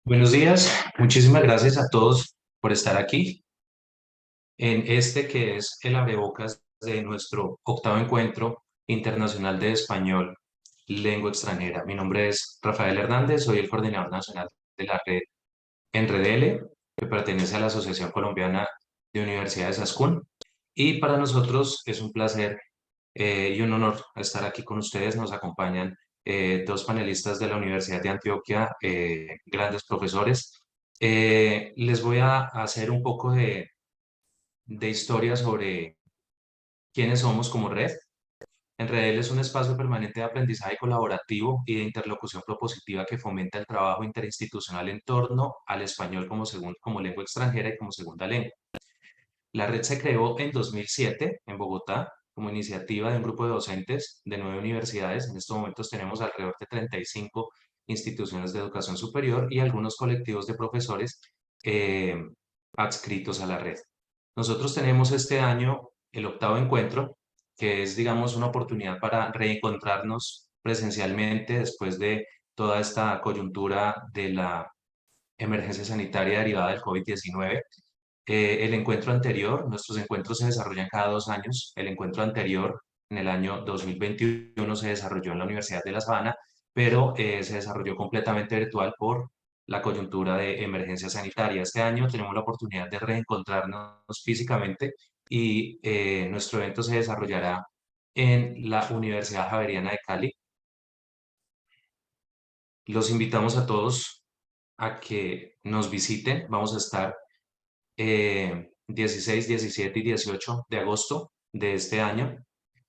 Buenos días, muchísimas gracias a todos por estar aquí en este que es el abrebocas de nuestro octavo encuentro internacional de español, lengua extranjera. Mi nombre es Rafael Hernández, soy el coordinador nacional de la red ENREDELE, que pertenece a la Asociación Colombiana de Universidades ASCUN. Y para nosotros es un placer y un honor estar aquí con ustedes. Nos acompañan dos panelistas de la Universidad de Antioquia, grandes profesores. Les voy a hacer un poco de historia sobre quiénes somos como red. En Redel es un espacio permanente de aprendizaje colaborativo y de interlocución propositiva que fomenta el trabajo interinstitucional en torno al español como lengua extranjera y como segunda lengua. La red se creó en 2007 en Bogotá como iniciativa de un grupo de docentes de 9 universidades. En estos momentos tenemos alrededor de 35 instituciones de educación superior y algunos colectivos de profesores eh, adscritos a la red. Nosotros tenemos este año el octavo encuentro, que es, digamos, una oportunidad para reencontrarnos presencialmente después de toda esta coyuntura de la emergencia sanitaria derivada del COVID-19. El encuentro anterior, nuestros encuentros se desarrollan cada 2 años. El encuentro anterior, en el año 2021, se desarrolló en la Universidad de La Sabana, pero se desarrolló completamente virtual por la coyuntura de emergencia sanitaria. Este año tenemos la oportunidad de reencontrarnos físicamente y nuestro evento se desarrollará en la Universidad Javeriana de Cali. Los invitamos a todos a que nos visiten. Vamos a estar 16, 17 y 18 de agosto de este año.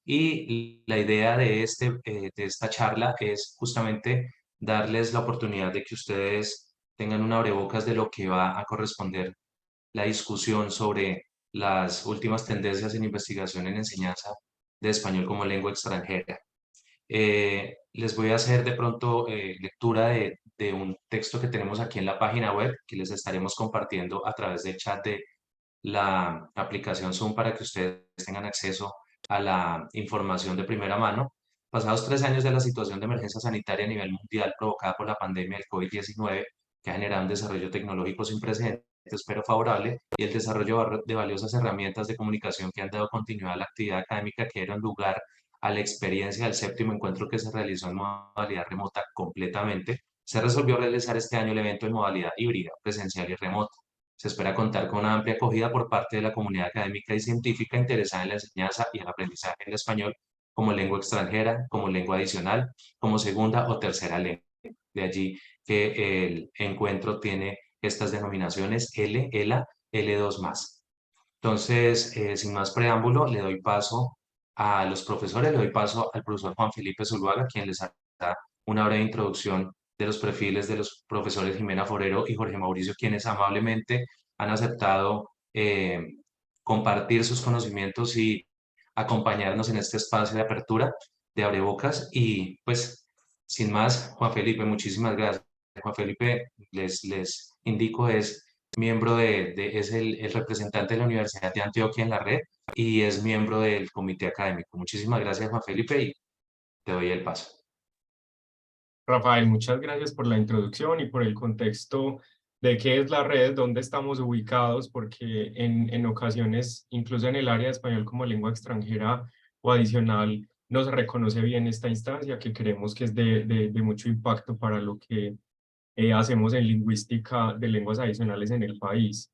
Y la idea de esta charla es justamente darles la oportunidad de que ustedes tengan un abrebocas de lo que va a corresponder la discusión sobre las últimas tendencias en investigación en enseñanza de español como lengua extranjera. Les voy a hacer de pronto lectura de un texto que tenemos aquí en la página web que les estaremos compartiendo a través del chat de la aplicación Zoom para que ustedes tengan acceso a la información de primera mano. Pasados 3 años de la situación de emergencia sanitaria a nivel mundial provocada por la pandemia del COVID-19, que ha generado un desarrollo tecnológico sin precedentes, pero favorable, y el desarrollo de valiosas herramientas de comunicación que han dado continuidad a la actividad académica que dieron lugar a la experiencia del séptimo encuentro que se realizó en modalidad remota completamente, se resolvió realizar este año el evento en modalidad híbrida, presencial y remota. Se espera contar con una amplia acogida por parte de la comunidad académica y científica interesada en la enseñanza y el aprendizaje del español como lengua extranjera, como lengua adicional, como segunda o tercera lengua. De allí que el encuentro tiene estas denominaciones L, ELA, L2 más. Entonces, sin más preámbulo, le doy paso a los profesores, le doy paso al profesor Juan Felipe Zuluaga, quien les hará una breve introducción de los perfiles de los profesores Jimena Forero y Jorge Mauricio, quienes amablemente han aceptado compartir sus conocimientos y acompañarnos en este espacio de apertura de abrebocas. Y pues, sin más, Juan Felipe, muchísimas gracias. Juan Felipe, les indico, es miembro es el representante de la Universidad de Antioquia en la red y es miembro del comité académico. Muchísimas gracias, Juan Felipe, y te doy el paso. Rafael, muchas gracias por la introducción y por el contexto de qué es la red, dónde estamos ubicados, porque en ocasiones, incluso en el área de español como lengua extranjera o adicional, no se reconoce bien esta instancia que creemos que es de mucho impacto para lo que hacemos en lingüística de lenguas adicionales en el país.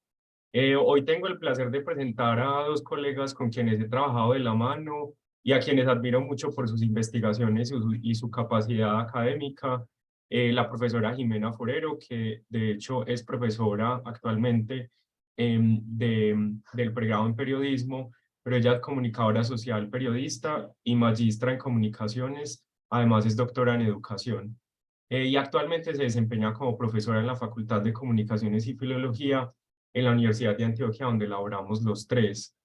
Hoy tengo el placer de presentar a dos colegas con quienes he trabajado de la mano y a quienes admiro mucho por sus investigaciones y su capacidad académica. La profesora Jimena Forero, que de hecho es profesora actualmente del pregrado en periodismo, pero ella es comunicadora social, periodista y magistra en comunicaciones. Además es doctora en educación. Y actualmente se desempeña como profesora en la Facultad de Comunicaciones y Filología en la Universidad de Antioquia, donde laboramos los tres.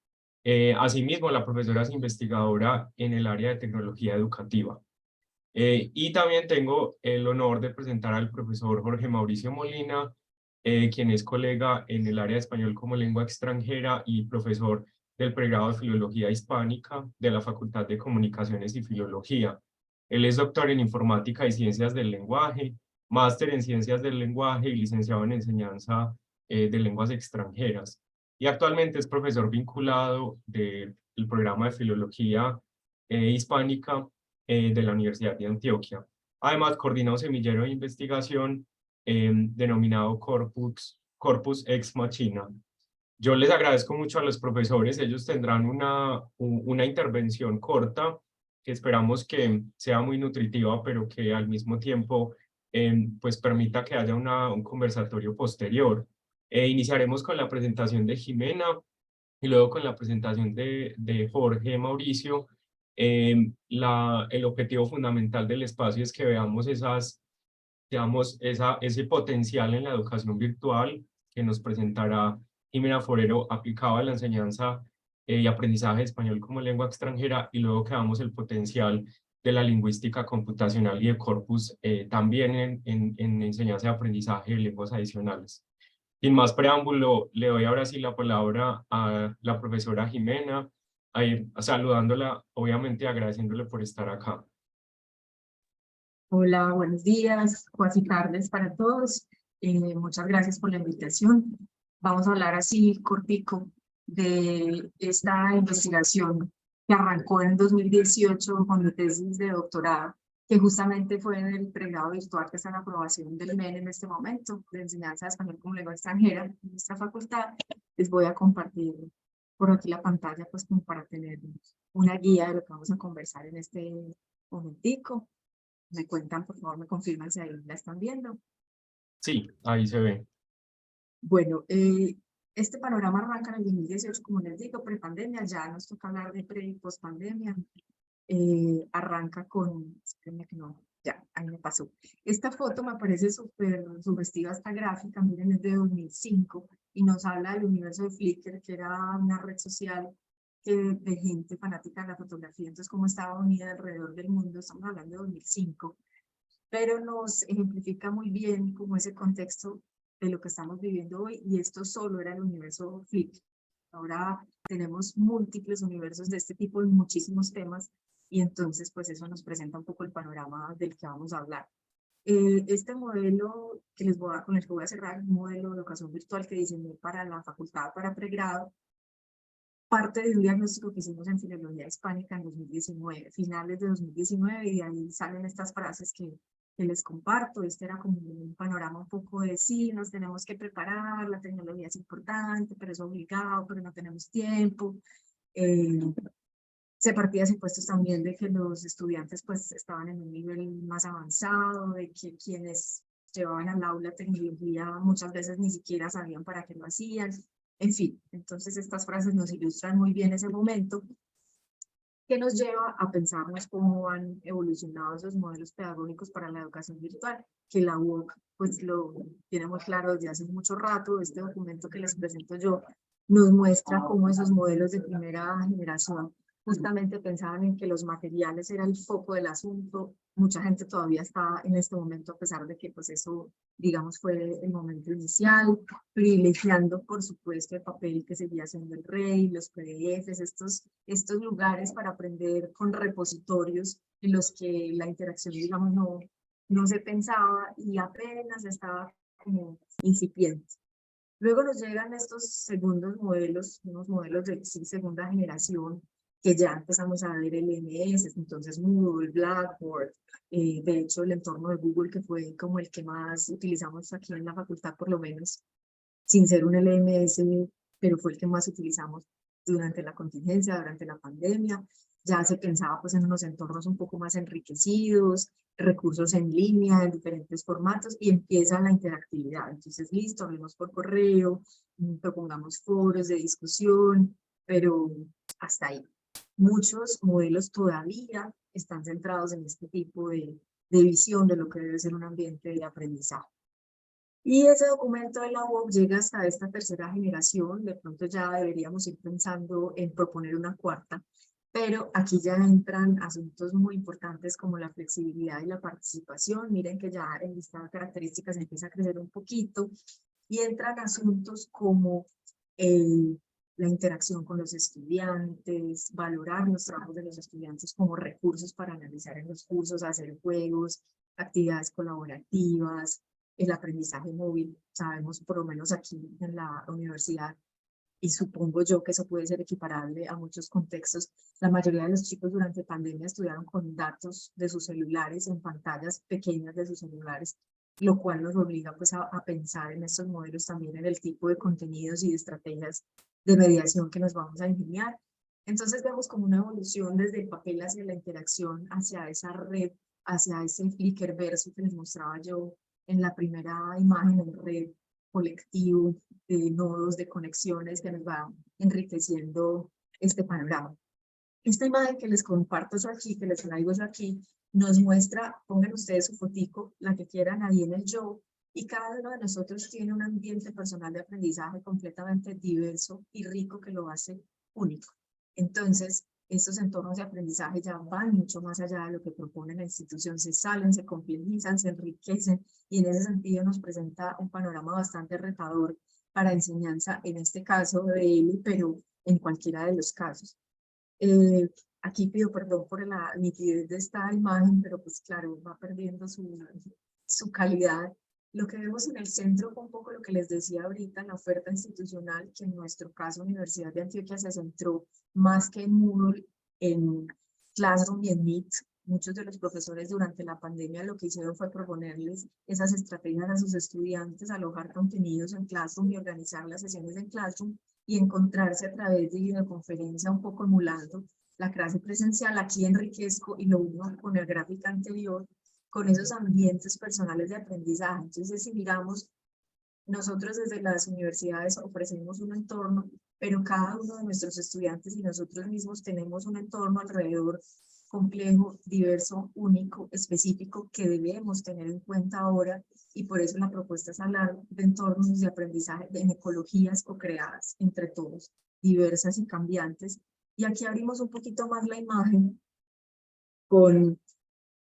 Asimismo, la profesora es investigadora en el área de tecnología educativa. Y también tengo el honor de presentar al profesor Jorge Mauricio Molina, quien es colega en el área de español como lengua extranjera y profesor del pregrado de Filología Hispánica de la Facultad de Comunicaciones y Filología. Él es doctor en Informática y Ciencias del Lenguaje, máster en Ciencias del Lenguaje y licenciado en Enseñanza de Lenguas Extranjeras. Y actualmente es profesor vinculado del programa de Filología Hispánica de la Universidad de Antioquia. Además, coordina un semillero de investigación denominado Corpus Ex Machina. Yo les agradezco mucho a los profesores, ellos tendrán una intervención corta que esperamos que sea muy nutritiva, pero que al mismo tiempo pues permita que haya un conversatorio posterior. Iniciaremos con la presentación de Jimena y luego con la presentación de Jorge Mauricio. El objetivo fundamental del espacio es que veamos ese potencial en la educación virtual que nos presentará Jimena Forero aplicado a la enseñanza y aprendizaje de español como lengua extranjera, y luego que veamos el potencial de la lingüística computacional y de corpus también en enseñanza y aprendizaje de lenguas adicionales. Sin más preámbulo, le doy ahora sí la palabra a la profesora Jimena, saludándola, obviamente agradeciéndole por estar acá. Hola, buenos días, cuasi tardes para todos. Muchas gracias por la invitación. Vamos a hablar así cortico de esta investigación que arrancó en 2018 con mi tesis de doctorado, que justamente fue en el pregrado virtual que está en aprobación del MEN en este momento, de enseñanza de español como lengua extranjera en nuestra facultad. Les voy a compartir por aquí la pantalla, pues como para tener una guía de lo que vamos a conversar en este momentico. Me cuentan, por favor, me confirman si ahí la están viendo. Sí, ahí se ve. Bueno, este panorama arranca en el 2018, como les digo, prepandemia, ya nos toca hablar de pre y post-pandemia. Arranca con, espérenme que no, ya, ahí me pasó. Esta foto me parece súper sugestiva, esta gráfica, miren, es de 2005 y nos habla del universo de Flickr, que era una red social de gente fanática de la fotografía, entonces cómo estaba unida alrededor del mundo, estamos hablando de 2005, pero nos ejemplifica muy bien como ese contexto de lo que estamos viviendo hoy, y esto solo era el universo Flickr. Ahora tenemos múltiples universos de este tipo en muchísimos temas, y entonces pues eso nos presenta un poco el panorama del que vamos a hablar. Este modelo que les voy a, con el que voy a cerrar, un modelo de educación virtual que diseñé para la facultad para pregrado, parte de un diagnóstico que hicimos en Filología Hispánica en 2019, finales de 2019, y de ahí salen estas frases que les comparto. Este era como un panorama un poco de sí, nos tenemos que preparar, la tecnología es importante, pero es obligado, pero no tenemos tiempo. Se partía de supuestos también de que los estudiantes pues estaban en un nivel más avanzado, de que quienes llevaban al aula tecnología muchas veces ni siquiera sabían para qué lo hacían. En fin, entonces estas frases nos ilustran muy bien ese momento, que nos lleva a pensarnos cómo han evolucionado esos modelos pedagógicos para la educación virtual, que la UOC pues lo tiene muy claro desde hace mucho rato. Este documento que les presento yo nos muestra cómo esos modelos de primera generación justamente pensaban en que los materiales era el foco del asunto. Mucha gente todavía está en este momento, a pesar de que pues eso, digamos, fue el momento inicial, privilegiando, por supuesto, el papel que seguía siendo el rey, los PDFs, estos lugares para aprender con repositorios en los que la interacción, digamos, no se pensaba y apenas estaba como incipiente. Luego nos llegan estos segundos modelos, unos modelos de segunda generación, que ya empezamos a ver el LMS, entonces Moodle, Blackboard, de hecho el entorno de Google, que fue como el que más utilizamos aquí en la facultad, por lo menos, sin ser un LMS, pero fue el que más utilizamos durante la contingencia, durante la pandemia. Ya se pensaba pues en unos entornos un poco más enriquecidos, recursos en línea, en diferentes formatos, y empieza la interactividad. Entonces, listo, hablemos por correo, propongamos foros de discusión, pero hasta ahí. Muchos modelos todavía están centrados en este tipo de visión de lo que debe ser un ambiente de aprendizaje. Y ese documento de la UOC llega hasta esta tercera generación. De pronto ya deberíamos ir pensando en proponer una cuarta, pero aquí ya entran asuntos muy importantes como la flexibilidad y la participación. Miren que ya el listado de características empieza a crecer un poquito, y entran asuntos como la interacción con los estudiantes, valorar los trabajos de los estudiantes como recursos para analizar en los cursos, hacer juegos, actividades colaborativas, el aprendizaje móvil. Sabemos, por lo menos aquí en la universidad, y supongo yo que eso puede ser equiparable a muchos contextos, la mayoría de los chicos durante pandemia estudiaron con datos de sus celulares, en pantallas pequeñas de sus celulares, lo cual nos obliga pues a pensar en estos modelos también, en el tipo de contenidos y de estrategias de mediación que nos vamos a ingeniar. Entonces vemos como una evolución desde el papel hacia la interacción, hacia esa red, hacia ese Flickrverso que les mostraba yo en la primera imagen, en red, colectivo, de nodos, de conexiones que nos va enriqueciendo este panorama. Esta imagen que les comparto yo aquí, que les traigo yo aquí, nos muestra, pongan ustedes su fotico, la que quieran ahí en el yo, y cada uno de nosotros tiene un ambiente personal de aprendizaje completamente diverso y rico que lo hace único. Entonces, estos entornos de aprendizaje ya van mucho más allá de lo que propone la institución, se salen, se complejizan, se enriquecen, y en ese sentido nos presenta un panorama bastante retador para enseñanza, en este caso de ELI, pero en cualquiera de los casos. Aquí pido perdón por la nitidez de esta imagen, pero pues claro, va perdiendo su calidad. Lo que vemos en el centro fue un poco lo que les decía ahorita, la oferta institucional, que en nuestro caso Universidad de Antioquia se centró más que en Moodle, en Classroom y en Meet. Muchos de los profesores durante la pandemia lo que hicieron fue proponerles esas estrategias a sus estudiantes, alojar contenidos en Classroom y organizar las sesiones en Classroom y encontrarse a través de videoconferencia, un poco emulando la clase presencial. Aquí enriquezco y lo uno con el gráfico anterior, con esos ambientes personales de aprendizaje. Entonces, si miramos, nosotros desde las universidades ofrecemos un entorno, pero cada uno de nuestros estudiantes y nosotros mismos tenemos un entorno alrededor complejo, diverso, único, específico, que debemos tener en cuenta ahora, y por eso la propuesta es hablar de entornos de aprendizaje en ecologías co-creadas entre todos, diversas y cambiantes. Y aquí abrimos un poquito más la imagen con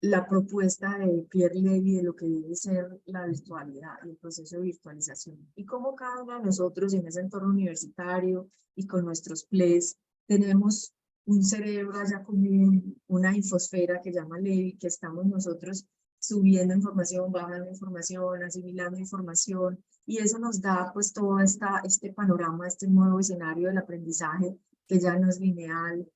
la propuesta de Pierre Levy de lo que debe ser la virtualidad y el proceso de virtualización, y cómo cada uno de nosotros en ese entorno universitario y con nuestros PLEs tenemos un cerebro allá común, una infosfera que llama Levy, que estamos nosotros subiendo información, bajando información, asimilando información, y eso nos da pues todo este panorama, este nuevo escenario del aprendizaje que ya no es lineal,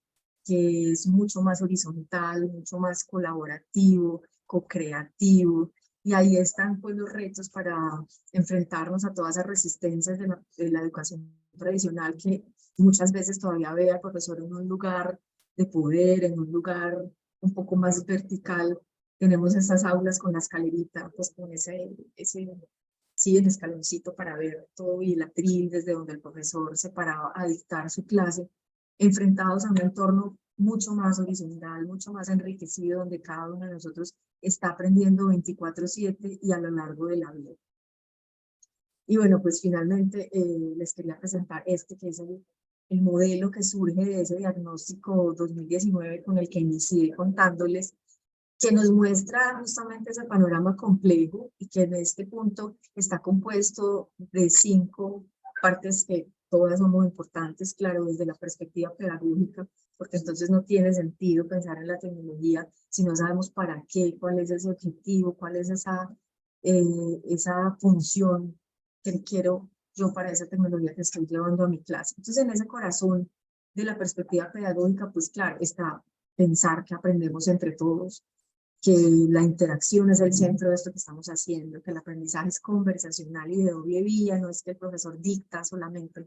que es mucho más horizontal, mucho más colaborativo, co-creativo, y ahí están pues los retos para enfrentarnos a todas esas resistencias de la educación tradicional, que muchas veces todavía ve al profesor en un lugar de poder, en un lugar un poco más vertical. Tenemos estas aulas con la escalerita, pues con sí, el escaloncito para ver todo, y el atril desde donde el profesor se paraba a dictar su clase, enfrentados a un entorno mucho más horizontal, mucho más enriquecido, donde cada uno de nosotros está aprendiendo 24/7 y a lo largo de la vida. Y bueno, pues finalmente les quería presentar que es el modelo que surge de ese diagnóstico 2019 con el que inicié contándoles, que nos muestra justamente ese panorama complejo y que en este punto está compuesto de 5 partes que todas son muy importantes, claro, desde la perspectiva pedagógica, porque entonces no tiene sentido pensar en la tecnología si no sabemos para qué, cuál es ese objetivo, cuál es esa función que quiero yo para esa tecnología que estoy llevando a mi clase. Entonces, en ese corazón de la perspectiva pedagógica, pues claro, está pensar que aprendemos entre todos, que la interacción es el centro de esto que estamos haciendo, que el aprendizaje es conversacional y de doble vía, no es que el profesor dicta solamente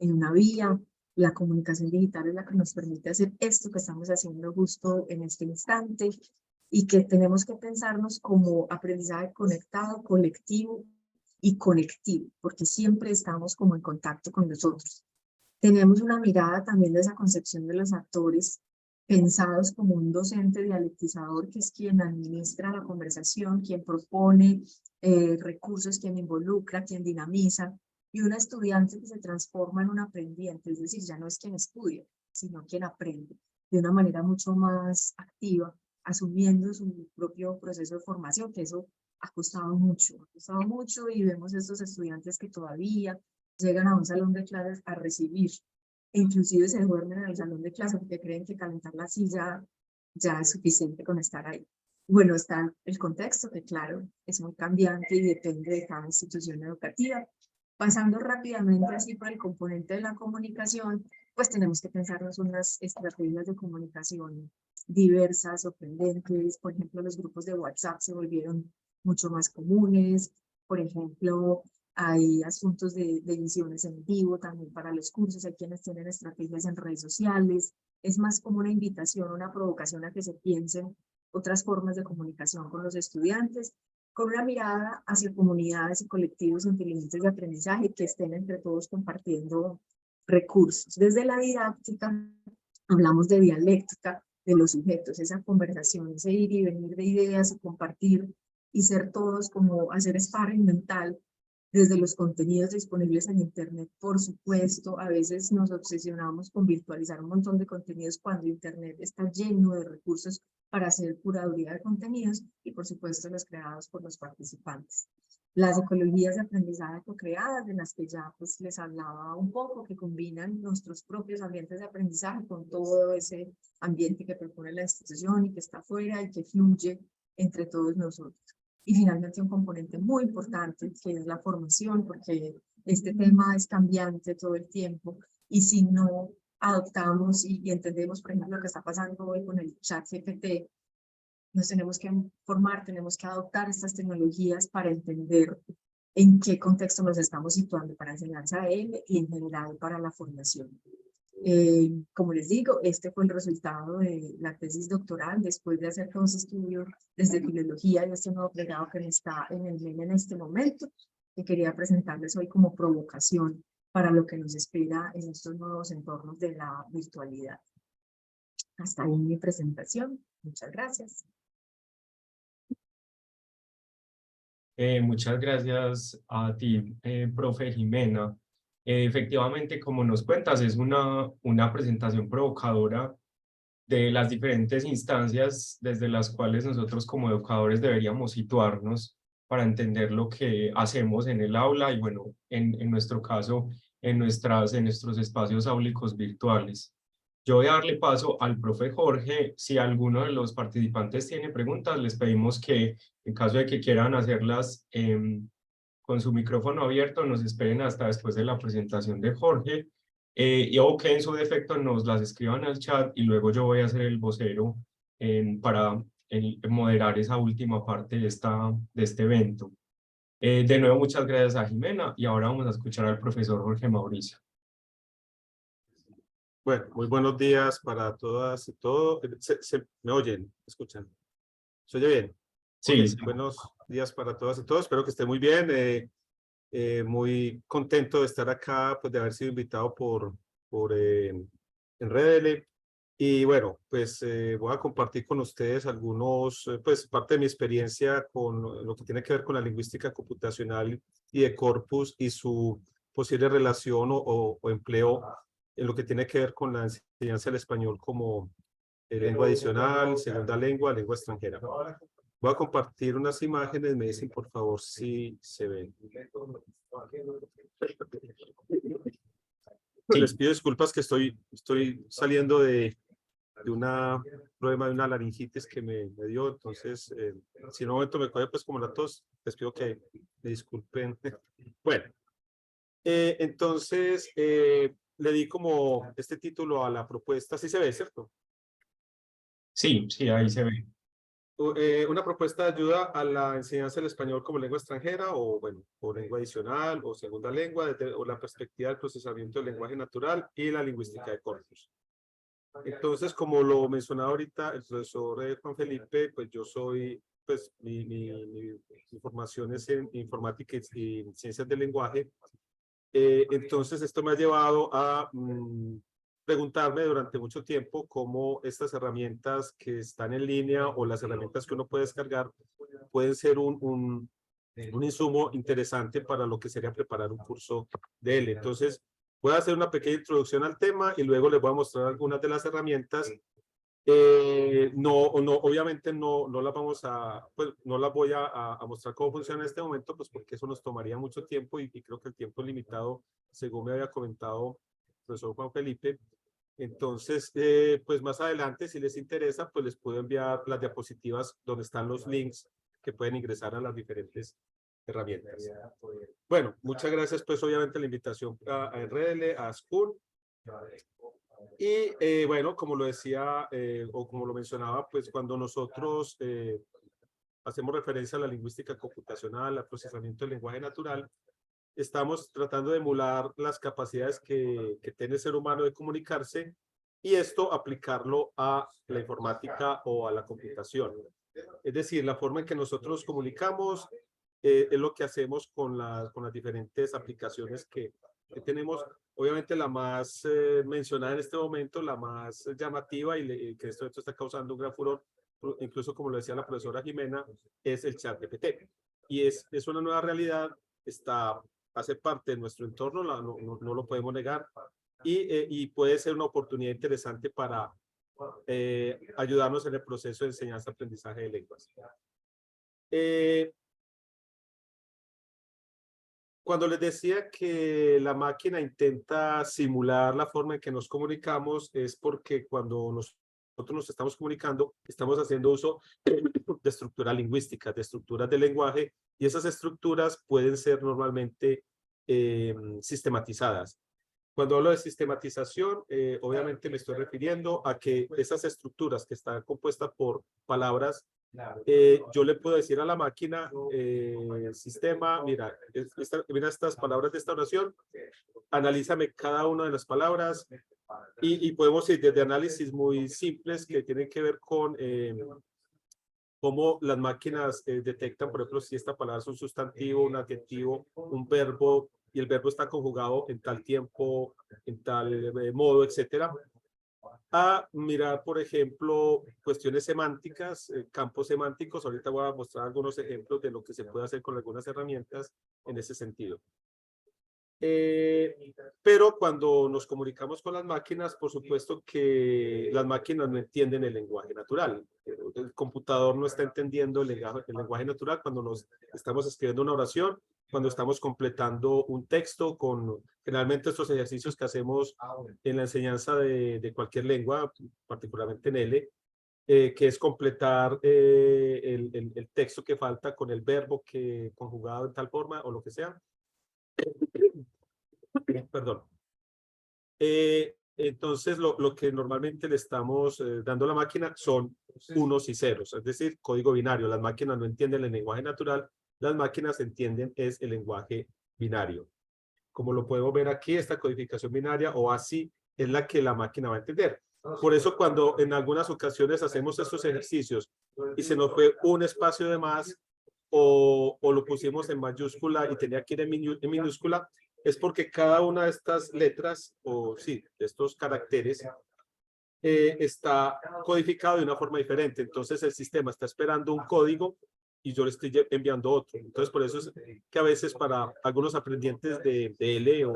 en una vía. La comunicación digital es la que nos permite hacer esto que estamos haciendo justo en este instante, y que tenemos que pensarnos como aprendizaje conectado, colectivo y conectivo, porque siempre estamos como en contacto con nosotros. Tenemos una mirada también de esa concepción de los actores, pensados como un docente dialectizador, que es quien administra la conversación, quien propone recursos, quien involucra, quien dinamiza, y un estudiante que se transforma en un aprendiente, es decir, ya no es quien estudia, sino quien aprende de una manera mucho más activa, asumiendo su propio proceso de formación, que eso ha costado mucho, y vemos estos estudiantes que todavía llegan a un salón de clases a recibir, e inclusive se duermen en el salón de clase porque creen que calentar la silla ya es suficiente con estar ahí. Bueno, está el contexto, que claro, es muy cambiante y depende de cada institución educativa. Pasando rápidamente así por el componente de la comunicación, pues tenemos que pensarnos unas estrategias de comunicación diversas, sorprendentes. Por ejemplo, los grupos de WhatsApp se volvieron mucho más comunes. Por ejemplo, hay asuntos de emisiones en vivo también para los cursos. Hay quienes tienen estrategias en redes sociales. Es más como una invitación, una provocación a que se piensen otras formas de comunicación con los estudiantes, con una mirada hacia comunidades y colectivos inteligentes de aprendizaje que estén entre todos compartiendo recursos. Desde la didáctica hablamos de dialéctica de los sujetos, esa conversación, ese ir y venir de ideas y compartir y ser todos como hacer sparring mental desde los contenidos disponibles en Internet. Por supuesto, a veces nos obsesionamos con virtualizar un montón de contenidos cuando Internet está lleno de recursos para hacer curaduría de contenidos y, por supuesto, los creados por los participantes. Las ecologías de aprendizaje co-creadas, de las que ya pues, les hablaba un poco, que combinan nuestros propios ambientes de aprendizaje con todo ese ambiente que propone la institución y que está afuera y que fluye entre todos nosotros. Y finalmente un componente muy importante que es la formación, porque este tema es cambiante todo el tiempo y si no adoptamos y entendemos, por ejemplo, lo que está pasando hoy con el ChatGPT, nos tenemos que formar, tenemos que adoptar estas tecnologías para entender en qué contexto nos estamos situando para enseñanza de él y en general para la formación. Como les digo, este fue el resultado de la tesis doctoral después de hacer todos los estudios desde filología y este nuevo pregrado que está en el MEN en este momento, que quería presentarles hoy como provocación para lo que nos espera en estos nuevos entornos de la virtualidad. Hasta ahí mi presentación. Muchas gracias. Muchas gracias a ti, profe Jimena. Efectivamente, como nos cuentas, es una presentación provocadora de las diferentes instancias desde las cuales nosotros como educadores deberíamos situarnos para entender lo que hacemos en el aula y, bueno, en nuestro caso, en nuestros espacios áulicos virtuales. Yo voy a darle paso al profe Jorge. Si alguno de los participantes tiene preguntas, les pedimos que, en caso de que quieran hacerlas con su micrófono abierto, nos esperen hasta después de la presentación de Jorge, o que en su defecto nos las escriban al chat y luego yo voy a ser el vocero para moderar esa última parte de este evento. De nuevo, muchas gracias a Jimena y ahora vamos a escuchar al profesor Jorge Mauricio. Bueno, muy buenos días para todas y todos. ¿Me oyen? ¿Escuchan? ¿Se oye bien? Sí, Okay. sí. Buenos días para todas y todos. Espero que estén muy bien. Muy contento de estar acá, pues de haber sido invitado por Enredele. Y bueno, pues voy a compartir con ustedes algunos, pues parte de mi experiencia con lo que tiene que ver con la lingüística computacional y de corpus y su posible relación o empleo en lo que tiene que ver con la enseñanza del español como lengua adicional, segunda lengua, lengua extranjera. Voy a compartir unas imágenes, me dicen por favor si se ven. Sí. Les pido disculpas que estoy saliendo de un problema de una laringitis que me dio, entonces si en un momento me coge pues como la tos, les pido que me disculpen. Bueno, entonces le di como este título a la propuesta, sí se ve, ¿cierto? Sí, sí, ahí se ve. Una propuesta de ayuda a la enseñanza del español como lengua extranjera o, bueno, o lengua adicional o segunda lengua desde la perspectiva del procesamiento del lenguaje natural y la lingüística de corpus. Entonces, como lo mencionaba ahorita el profesor Juan Felipe, pues yo soy, pues mi formación es en informática y ciencias del lenguaje. Entonces, esto me ha llevado a preguntarme durante mucho tiempo cómo estas herramientas que están en línea o las herramientas que uno puede descargar pueden ser un insumo interesante para lo que sería preparar un curso de él. Entonces, voy a hacer una pequeña introducción al tema y luego les voy a mostrar algunas de las herramientas. Obviamente no las vamos a, pues no las voy a mostrar cómo funciona en este momento, pues porque eso nos tomaría mucho tiempo y creo que el tiempo es limitado, según me había comentado el profesor Juan Felipe. Entonces, pues más adelante, si les interesa, pues les puedo enviar las diapositivas donde están los links que pueden ingresar a las diferentes herramientas. Bueno, muchas gracias, pues obviamente la invitación a RL, a School. Y bueno, como lo decía o como lo mencionaba, pues cuando nosotros hacemos referencia a la lingüística computacional, al procesamiento del lenguaje natural, estamos tratando de emular las capacidades que tiene el ser humano de comunicarse y esto aplicarlo a la informática o a la computación. Es decir, la forma en que nosotros nos comunicamos es lo que hacemos con las diferentes aplicaciones que tenemos. Obviamente la más mencionada en este momento, la más llamativa y que esto está causando un gran furor, incluso como lo decía la profesora Jimena, es el ChatGPT. Y es una nueva realidad, hace parte de nuestro entorno, no lo podemos negar, y puede ser una oportunidad interesante para ayudarnos en el proceso de enseñanza-aprendizaje de lenguas. Cuando les decía que la máquina intenta simular la forma en que nos comunicamos, es porque cuando nosotros nos estamos comunicando, estamos haciendo uso de estructuras lingüísticas, de estructuras de lenguaje, y esas estructuras pueden ser normalmente sistematizadas. Cuando hablo de sistematización, obviamente me estoy refiriendo a que esas estructuras que están compuestas por palabras, yo le puedo decir a la máquina, sistema, mira, mira estas palabras de esta oración, analízame cada una de las palabras y podemos ir desde análisis muy simples que tienen que ver con cómo las máquinas detectan, por ejemplo, si esta palabra es un sustantivo, un adjetivo, un verbo, y el verbo está conjugado en tal tiempo, en tal modo, etcétera. A mirar, por ejemplo, cuestiones semánticas, campos semánticos. Ahorita voy a mostrar algunos ejemplos de lo que se puede hacer con algunas herramientas en ese sentido. Pero cuando nos comunicamos con las máquinas, por supuesto que las máquinas no entienden el lenguaje natural. El computador no está entendiendo el lenguaje natural cuando nos estamos escribiendo una oración, cuando estamos completando un texto con generalmente estos ejercicios que hacemos en la enseñanza de cualquier lengua, particularmente en L, que es completar el texto que falta con el verbo que conjugado en tal forma o lo que sea. Perdón. Entonces, lo que normalmente le estamos dando a la máquina son unos y ceros, es decir, código binario. Las máquinas no entienden el lenguaje natural, las máquinas entienden es el lenguaje binario. Como lo podemos ver aquí, esta codificación binaria o así es la que la máquina va a entender. Por eso cuando en algunas ocasiones hacemos estos ejercicios y se nos fue un espacio de más o lo pusimos en mayúscula y tenía que ir en minúscula, es porque cada una de estas letras, o sí, de estos caracteres, está codificado de una forma diferente. Entonces el sistema está esperando un código y yo le estoy enviando otro. Entonces por eso es que a veces para algunos aprendientes de L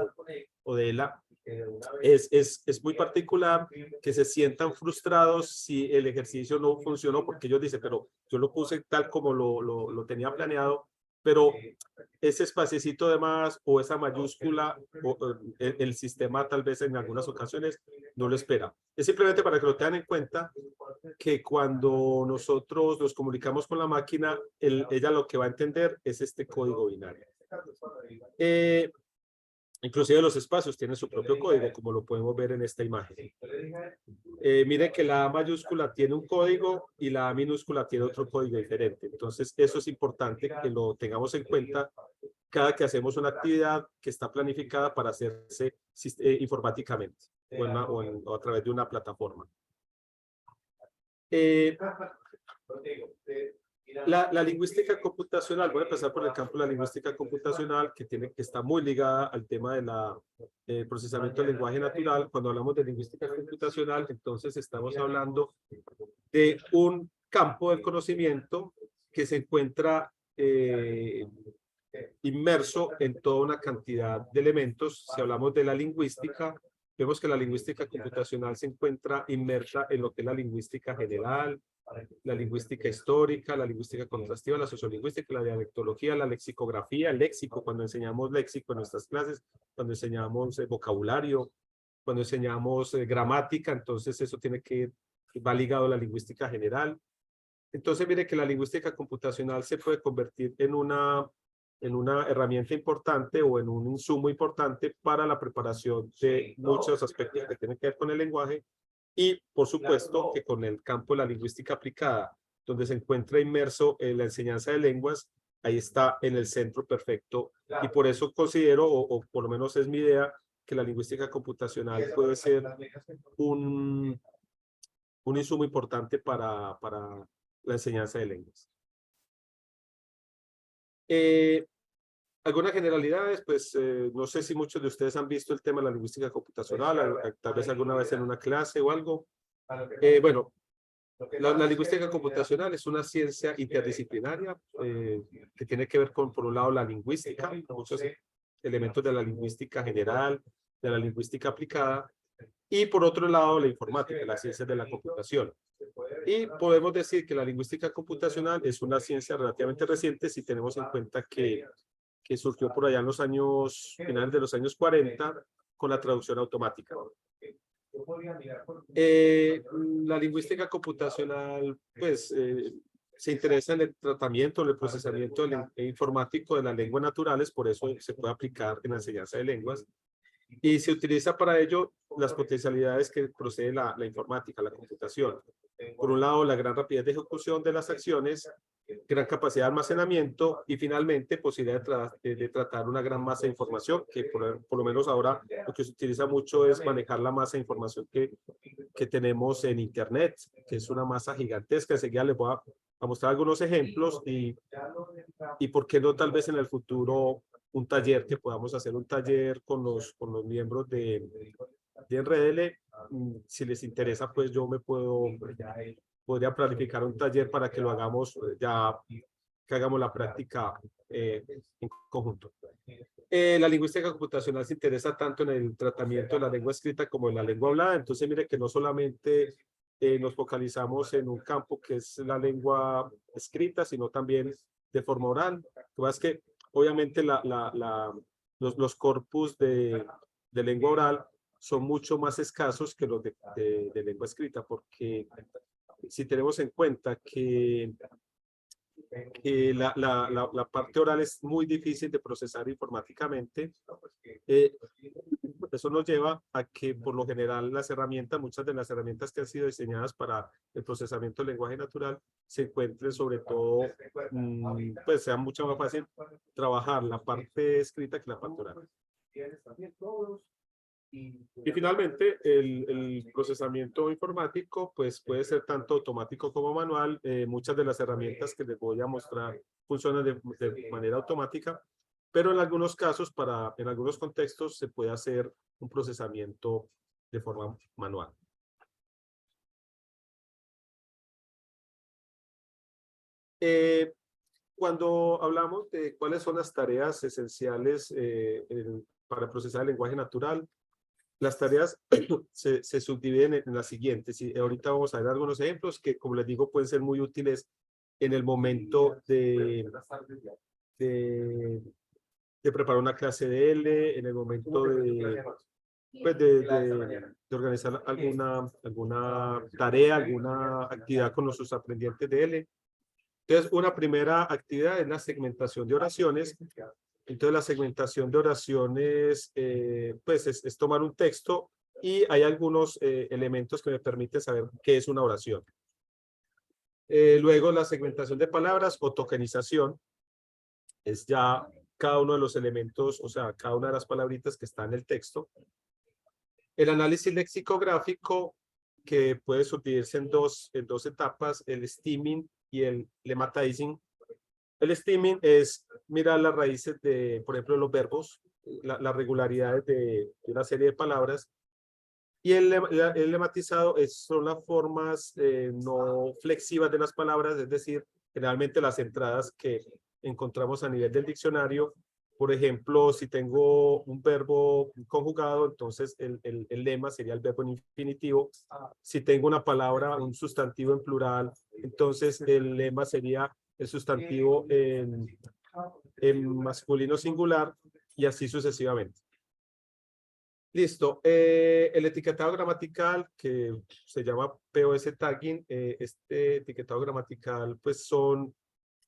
o de ELA, es muy particular que se sientan frustrados si el ejercicio no funcionó, porque ellos dicen, pero yo lo puse tal como lo tenía planeado, pero ese espaciecito de más o esa mayúscula, el sistema tal vez en algunas ocasiones no lo espera. Es simplemente para que lo tengan en cuenta que cuando nosotros nos comunicamos con la máquina, ella lo que va a entender es este código binario. Inclusive los espacios tienen su propio código, como lo podemos ver en esta imagen. Miren que la A mayúscula tiene un código y la A minúscula tiene otro código diferente. Entonces, eso es importante que lo tengamos en cuenta cada que hacemos una actividad que está planificada para hacerse informáticamente o a través de una plataforma. La lingüística computacional, voy a empezar por el campo de la lingüística computacional, que está muy ligada al tema del procesamiento del lenguaje natural. Cuando hablamos de lingüística computacional, entonces estamos hablando de un campo del conocimiento que se encuentra inmerso en toda una cantidad de elementos. Si hablamos de la lingüística, vemos que la lingüística computacional se encuentra inmersa en lo que es la lingüística general, la lingüística histórica, la lingüística contrastiva, la sociolingüística, la dialectología, la lexicografía, el léxico, cuando enseñamos léxico en nuestras clases, cuando enseñamos vocabulario, cuando enseñamos gramática, entonces eso va ligado a la lingüística general. Entonces, mire que la lingüística computacional se puede convertir en una herramienta importante o en un insumo importante para la preparación de muchos aspectos que tienen que ver con el lenguaje y, por supuesto, que con el campo de la lingüística aplicada, donde se encuentra inmerso en la enseñanza de lenguas, ahí está en el centro perfecto. Y por eso considero, o por lo menos es mi idea, que la lingüística computacional puede ser un insumo importante para la enseñanza de lenguas. Algunas generalidades, pues no sé si muchos de ustedes han visto el tema de la lingüística computacional, tal vez alguna vez en una clase o algo. Bueno, la lingüística computacional es una ciencia interdisciplinaria que tiene que ver con, por un lado, la lingüística, muchos elementos de la lingüística general, de la lingüística aplicada, y por otro lado, la informática, las ciencias de la computación. Y podemos decir que la lingüística computacional es una ciencia relativamente reciente si tenemos en cuenta que surgió por allá en los finales de los años 40 con la traducción automática. La lingüística computacional, pues, se interesa en el tratamiento, en el procesamiento informático de las lenguas naturales, por eso se puede aplicar en la enseñanza de lenguas. Y se utiliza para ello las potencialidades que procede la informática, la computación. Por un lado, la gran rapidez de ejecución de las acciones, gran capacidad de almacenamiento y finalmente posibilidad de tratar una gran masa de información, que por lo menos ahora lo que se utiliza mucho es manejar la masa de información que tenemos en Internet, que es una masa gigantesca. Enseguida les voy a mostrar algunos ejemplos y por qué no tal vez en el futuro un taller, que podamos hacer un taller con los miembros de Enredele. Si les interesa, pues yo podría planificar un taller para que lo hagamos que hagamos la práctica en conjunto. La lingüística computacional se interesa tanto en el tratamiento de la lengua escrita como en la lengua hablada. Entonces, mire que no solamente nos focalizamos en un campo que es la escrita, sino también de forma oral. Es que obviamente los corpus de lengua oral son mucho más escasos que los de lengua escrita, porque si tenemos en cuenta que la parte oral es muy difícil de procesar informáticamente, eso nos lleva a que por lo general muchas de las herramientas que han sido diseñadas para el procesamiento del lenguaje natural se encuentren sobre todo, pues sea mucho más fácil trabajar la parte escrita que la parte oral. Y finalmente, el procesamiento informático pues puede ser tanto automático como manual. Muchas de las herramientas que les voy a mostrar funcionan de manera automática, pero en algunos casos, en algunos contextos, se puede hacer un procesamiento de forma manual. Cuando hablamos de cuáles son las tareas esenciales para procesar el lenguaje natural, las tareas se subdividen en las siguientes. Y ahorita vamos a ver algunos ejemplos que, como les digo, pueden ser muy útiles en el momento de preparar una clase de L, en el momento de organizar alguna tarea, alguna actividad con nuestros aprendientes de L. Entonces, una primera actividad es la segmentación de oraciones. Entonces, la segmentación de oraciones, pues es tomar un texto y hay algunos elementos que me permiten saber qué es una oración. Luego, la segmentación de palabras o tokenización es ya cada uno de los elementos, o sea, cada una de las palabritas que está en el texto. El análisis lexicográfico, que puede subdividirse en dos etapas, el stemming y el lemmatizing. El stemming es mirar las raíces de, por ejemplo, los verbos, las regularidades de una serie de palabras. Y el lemmatizado son las formas no flexivas de las palabras, es decir, generalmente las entradas que encontramos a nivel del diccionario. Por ejemplo, si tengo un verbo conjugado, entonces el lema sería el verbo en infinitivo. Si tengo una palabra, un sustantivo en plural, entonces el lema sería el sustantivo en masculino singular y así sucesivamente. Listo. El etiquetado gramatical que se llama POS tagging, este etiquetado gramatical pues son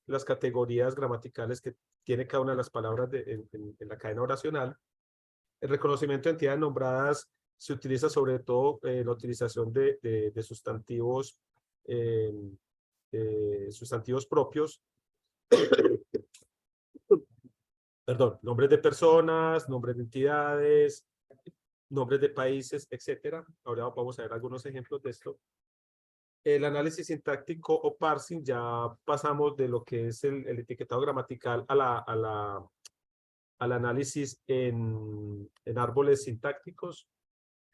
las categorías gramaticales que tiene cada una de las palabras en la cadena oracional. El reconocimiento de entidades nombradas se utiliza sobre todo la utilización de sustantivos, sustantivos propios. Perdón, nombres de personas, nombres de entidades, nombres de países, etcétera. Ahora vamos a ver algunos ejemplos de esto. El análisis sintáctico o parsing, ya pasamos de lo que es el etiquetado gramatical al análisis en árboles sintácticos.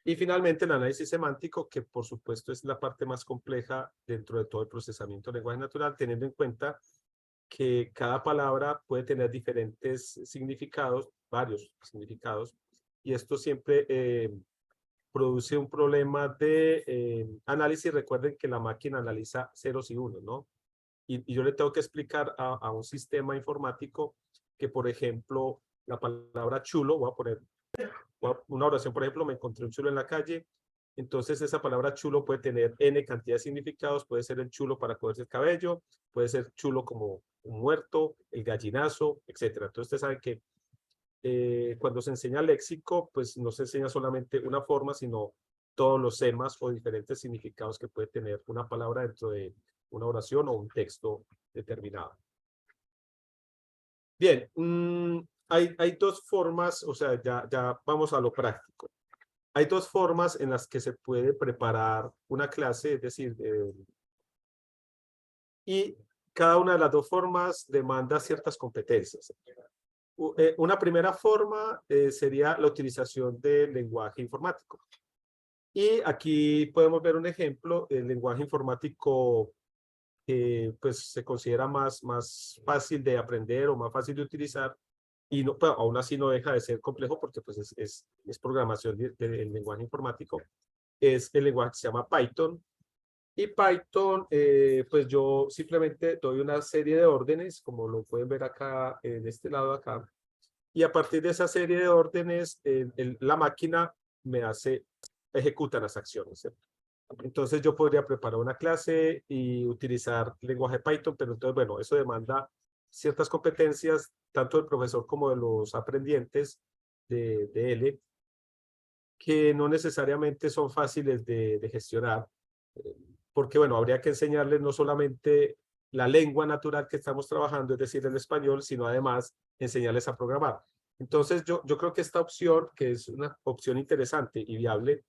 Y finalmente el análisis semántico, que por supuesto es la parte más compleja dentro de todo el procesamiento del lenguaje natural, teniendo en cuenta que cada palabra puede tener diferentes significados, varios significados, y esto siempre produce un problema de análisis. Recuerden que la máquina analiza ceros y unos, ¿no? Y yo le tengo que explicar a un sistema informático que, por ejemplo, la palabra chulo, voy a poner una oración, por ejemplo, me encontré un chulo en la calle, entonces esa palabra chulo puede tener N cantidad de significados, puede ser el chulo para cogerse el cabello, puede ser chulo como un muerto, el gallinazo, etcétera. Entonces ustedes saben que cuando se enseña léxico, pues no se enseña solamente una forma, sino todos los semas o diferentes significados que puede tener una palabra dentro de una oración o un texto determinado. Bien, hay dos formas, o sea, ya vamos a lo práctico. Hay dos formas en las que se puede preparar una clase, es decir, y cada una de las dos formas demanda ciertas competencias. Una primera forma sería la utilización del lenguaje informático. Y aquí podemos ver un ejemplo. El lenguaje informático pues se considera más fácil de aprender o más fácil de utilizar, y no, pero aún así no deja de ser complejo porque pues es programación del lenguaje informático. Es el lenguaje que se llama Python. Y Python, pues yo simplemente doy una serie de órdenes, como lo pueden ver acá, en este lado acá. Y a partir de esa serie de órdenes, la máquina ejecuta las acciones, ¿cierto? Entonces yo podría preparar una clase y utilizar lenguaje Python, pero entonces, bueno, eso demanda ciertas competencias, tanto del profesor como de los aprendientes de él, que no necesariamente son fáciles de gestionar, porque, bueno, habría que enseñarles no solamente la lengua natural que estamos trabajando, es decir, el español, sino además enseñarles a programar. Entonces, yo creo que esta opción, que es una opción interesante y viable,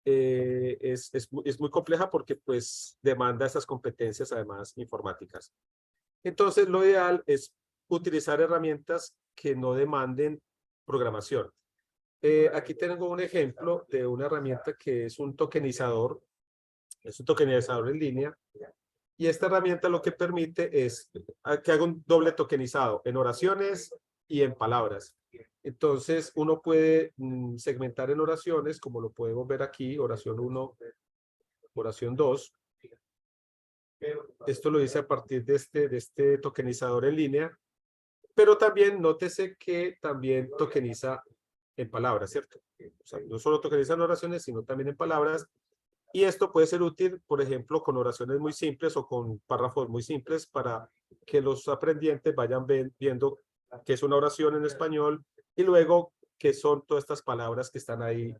es muy compleja porque pues demanda esas competencias además informáticas. Entonces lo ideal es utilizar herramientas que no demanden programación. Aquí tengo un ejemplo de una herramienta que es un tokenizador en línea, y esta herramienta lo que permite es que haga un doble tokenizado en oraciones y en palabras. Entonces, uno puede segmentar en oraciones, como lo podemos ver aquí, oración 1, oración 2. Esto lo hice a partir de este tokenizador en línea, pero también nótese que también tokeniza en palabras, ¿cierto? O sea, no solo tokeniza en oraciones, sino también en palabras. Y esto puede ser útil, por ejemplo, con oraciones muy simples o con párrafos muy simples para que los aprendientes vayan viendo qué es una oración en español y luego qué son todas estas palabras que están ahí,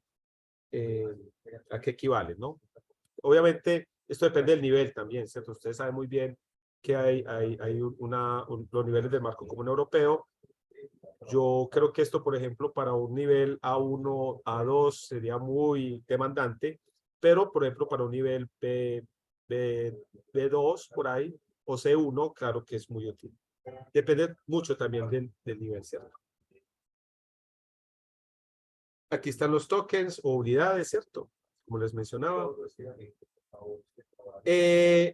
a qué equivalen, ¿no? Obviamente, esto depende del nivel también, ¿cierto? Ustedes saben muy bien que hay los niveles del marco común europeo. Yo creo que esto, por ejemplo, para un nivel A1, A2 sería muy demandante, pero, por ejemplo, para un nivel B2, por ahí, o C1, claro que es muy útil. Depende mucho también del nivel, ¿cierto? Aquí están los tokens o unidades, ¿cierto? Como les mencionaba.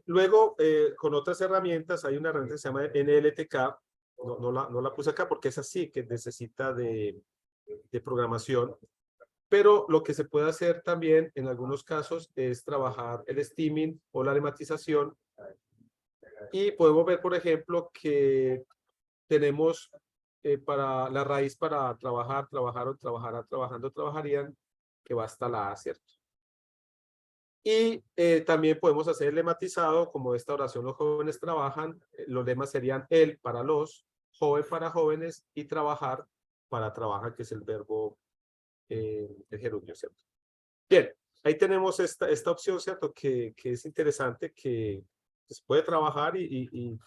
Luego, con otras herramientas, hay una herramienta que se llama NLTK. No la puse acá porque es así, que necesita de programación. Pero lo que se puede hacer también en algunos casos es trabajar el steaming o la lematización. Y podemos ver, por ejemplo, que tenemos para la raíz para trabajar, trabajando, trabajarían que va hasta la A, ¿cierto? Y también podemos hacer el lematizado, como esta oración los jóvenes trabajan, los lemas serían el para los, joven para jóvenes y trabajar para trabajar, que es el verbo el gerundio, ¿cierto? Bien, ahí tenemos esta opción, ¿cierto? Que es interesante, que pues, puede trabajar y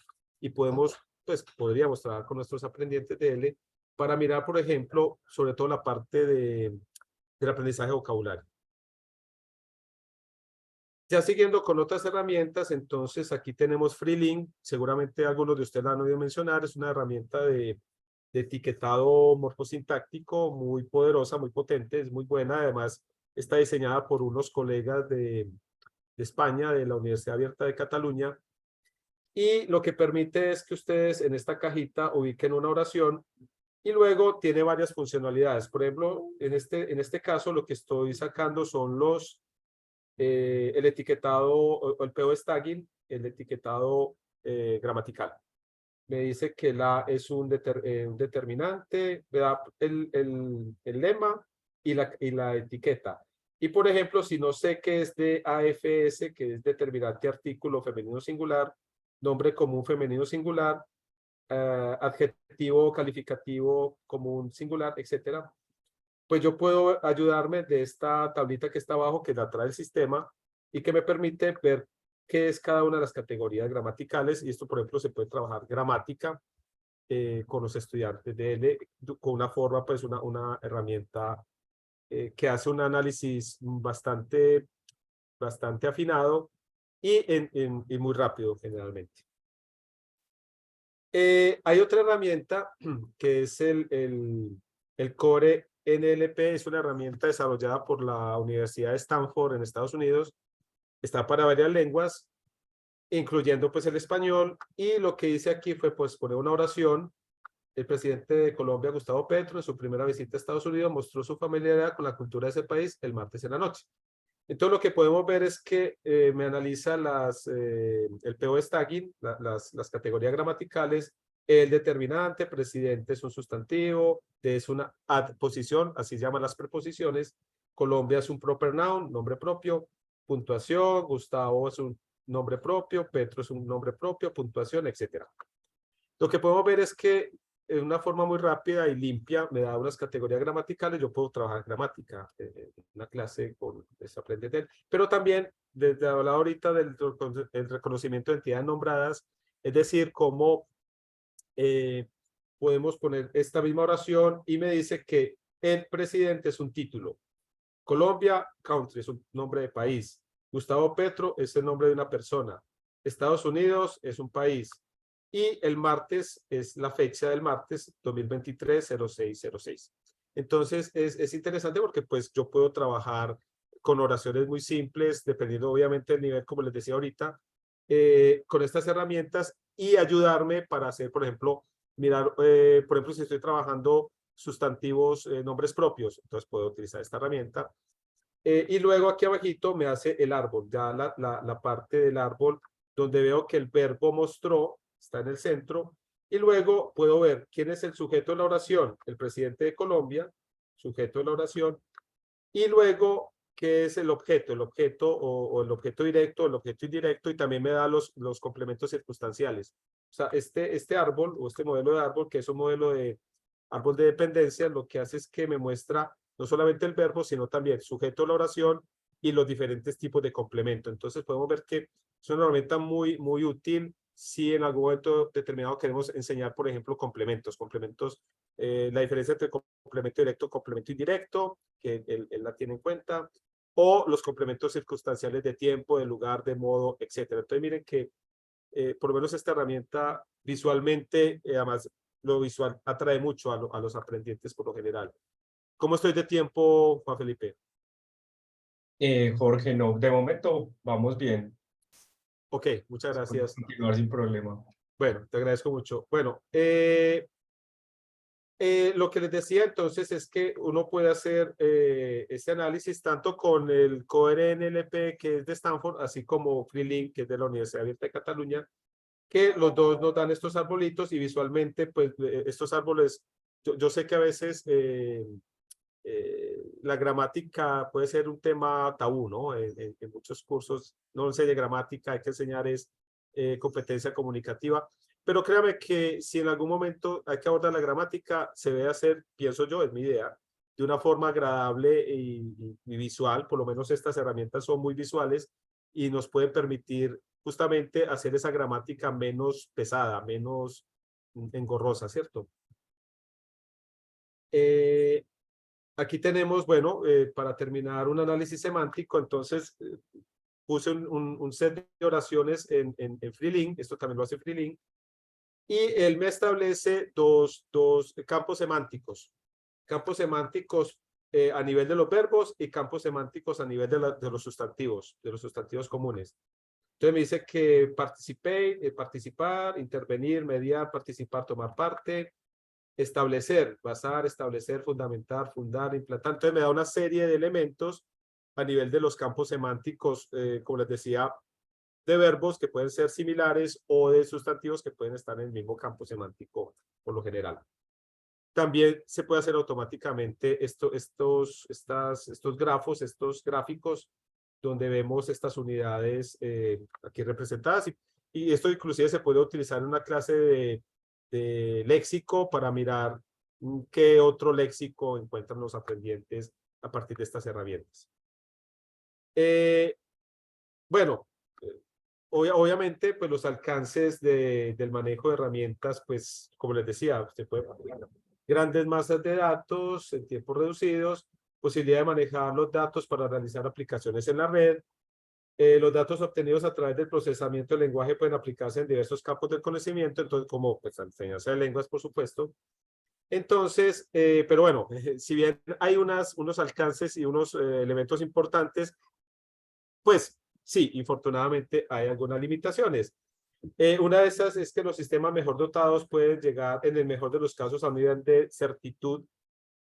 podemos, pues podríamos trabajar con nuestros aprendientes de L para mirar, por ejemplo, sobre todo la parte del aprendizaje de vocabulario. Ya siguiendo con otras herramientas, entonces aquí tenemos FreeLink, seguramente algunos de ustedes la han oído mencionar, es una herramienta de etiquetado morfosintáctico muy poderosa, muy potente, es muy buena, además está diseñada por unos colegas de España, de la Universidad Abierta de Cataluña, y lo que permite es que ustedes en esta cajita ubiquen una oración y luego tiene varias funcionalidades. Por ejemplo, en este caso lo que estoy sacando son el etiquetado o el PO tagging, el etiquetado gramatical. Me dice que la es un determinante, me da el lema y la etiqueta. Y por ejemplo, si no sé qué es de AFS, que es determinante artículo femenino singular, nombre común femenino singular, adjetivo calificativo común singular, etcétera, pues yo puedo ayudarme de esta tablita que está abajo, que la trae el sistema y que me permite ver qué es cada una de las categorías gramaticales. Y esto, por ejemplo, se puede trabajar gramática con los estudiantes de L, con una forma, pues una herramienta que hace un análisis bastante afinado y muy rápido generalmente. Hay otra herramienta que es el Core NLP, es una herramienta desarrollada por la Universidad de Stanford en Estados Unidos. Está para varias lenguas, incluyendo pues el español. Y lo que hice aquí fue pues poner una oración. El presidente de Colombia, Gustavo Petro, en su primera visita a Estados Unidos, mostró su familiaridad con la cultura de ese país el martes en la noche. Entonces lo que podemos ver es que me analiza el PO tagging, las categorías gramaticales, el determinante, presidente es un sustantivo, es una adposición, así se llaman las preposiciones, Colombia es un proper noun, nombre propio, puntuación, Gustavo es un nombre propio, Petro es un nombre propio, puntuación, etc. Lo que podemos ver es que en una forma muy rápida y limpia me da unas categorías gramaticales, yo puedo trabajar gramática en una clase con Desaprende, pero también desde hablar ahorita del el reconocimiento de entidades nombradas, es decir, cómo podemos poner esta misma oración y me dice que el presidente es un título, Colombia, country, es un nombre de país, Gustavo Petro es el nombre de una persona, Estados Unidos es un país, y el martes es la fecha del martes 2023-0606. Entonces es interesante porque pues yo puedo trabajar con oraciones muy simples, dependiendo obviamente del nivel, como les decía ahorita, con estas herramientas y ayudarme para hacer, por ejemplo, mirar, por ejemplo, si estoy trabajando sustantivos, nombres propios, entonces puedo utilizar esta herramienta. Y luego aquí abajito me hace el árbol, ya la parte del árbol donde veo que el verbo mostró está en el centro, y luego puedo ver quién es el sujeto de la oración, el presidente de Colombia, sujeto de la oración, y luego qué es el objeto o el objeto directo, el objeto indirecto, y también me da los complementos circunstanciales. O sea, este árbol o este modelo de árbol, que es un modelo de árbol de dependencia, lo que hace es que me muestra no solamente el verbo, sino también sujeto de la oración y los diferentes tipos de complemento. Entonces podemos ver que es una herramienta muy útil si en algún momento determinado queremos enseñar, por ejemplo, complementos, la diferencia entre complemento directo y complemento indirecto, que él la tiene en cuenta, o los complementos circunstanciales de tiempo, de lugar, de modo, etcétera. Entonces miren que por lo menos esta herramienta visualmente, además lo visual atrae mucho a los aprendientes por lo general. ¿Cómo estoy de tiempo, Juan Felipe? Jorge, no, de momento vamos bien. Ok, muchas gracias. Continuar sin problema. Bueno, te agradezco mucho. Bueno, lo que les decía entonces es que uno puede hacer este análisis tanto con el Core NLP, que es de Stanford, así como FreeLink, que es de la Universidad Abierta de Cataluña, que los dos nos dan estos arbolitos y visualmente, pues estos árboles, yo sé que a veces la gramática puede ser un tema tabú, ¿no? En muchos cursos no enseña gramática, hay que enseñar competencia comunicativa. Pero créame que si en algún momento hay que abordar la gramática, se debe hacer, pienso yo, es mi idea, de una forma agradable y visual. Por lo menos estas herramientas son muy visuales y nos pueden permitir justamente hacer esa gramática menos pesada, menos engorrosa, ¿cierto? Aquí tenemos, bueno, para terminar un análisis semántico, entonces puse un set de oraciones en FreeLink, esto también lo hace FreeLink, y él me establece dos campos semánticos a nivel de los verbos y campos semánticos a nivel de los sustantivos comunes. Entonces me dice que participate, participar, intervenir, mediar, participar, tomar parte, establecer, basar, establecer, fundamentar, fundar, implantar. Entonces me da una serie de elementos a nivel de los campos semánticos, como les decía, de verbos que pueden ser similares o de sustantivos que pueden estar en el mismo campo semántico por lo general. También se puede hacer automáticamente estos grafos, estos gráficos, donde vemos estas unidades aquí representadas. Y esto inclusive se puede utilizar en una clase de léxico para mirar qué otro léxico encuentran los aprendientes a partir de estas herramientas. Bueno, obviamente, pues los alcances del manejo de herramientas, pues como les decía, se puede grandes masas de datos en tiempos reducidos, posibilidad de manejar los datos para realizar aplicaciones en la red. Los datos obtenidos a través del procesamiento del lenguaje pueden aplicarse en diversos campos del conocimiento, entonces como pues la enseñanza de lenguas, por supuesto. Entonces, pero bueno, si bien hay unos alcances y unos elementos importantes, pues sí, infortunadamente hay algunas limitaciones. Una de esas es que los sistemas mejor dotados pueden llegar, en el mejor de los casos, a un nivel de certitud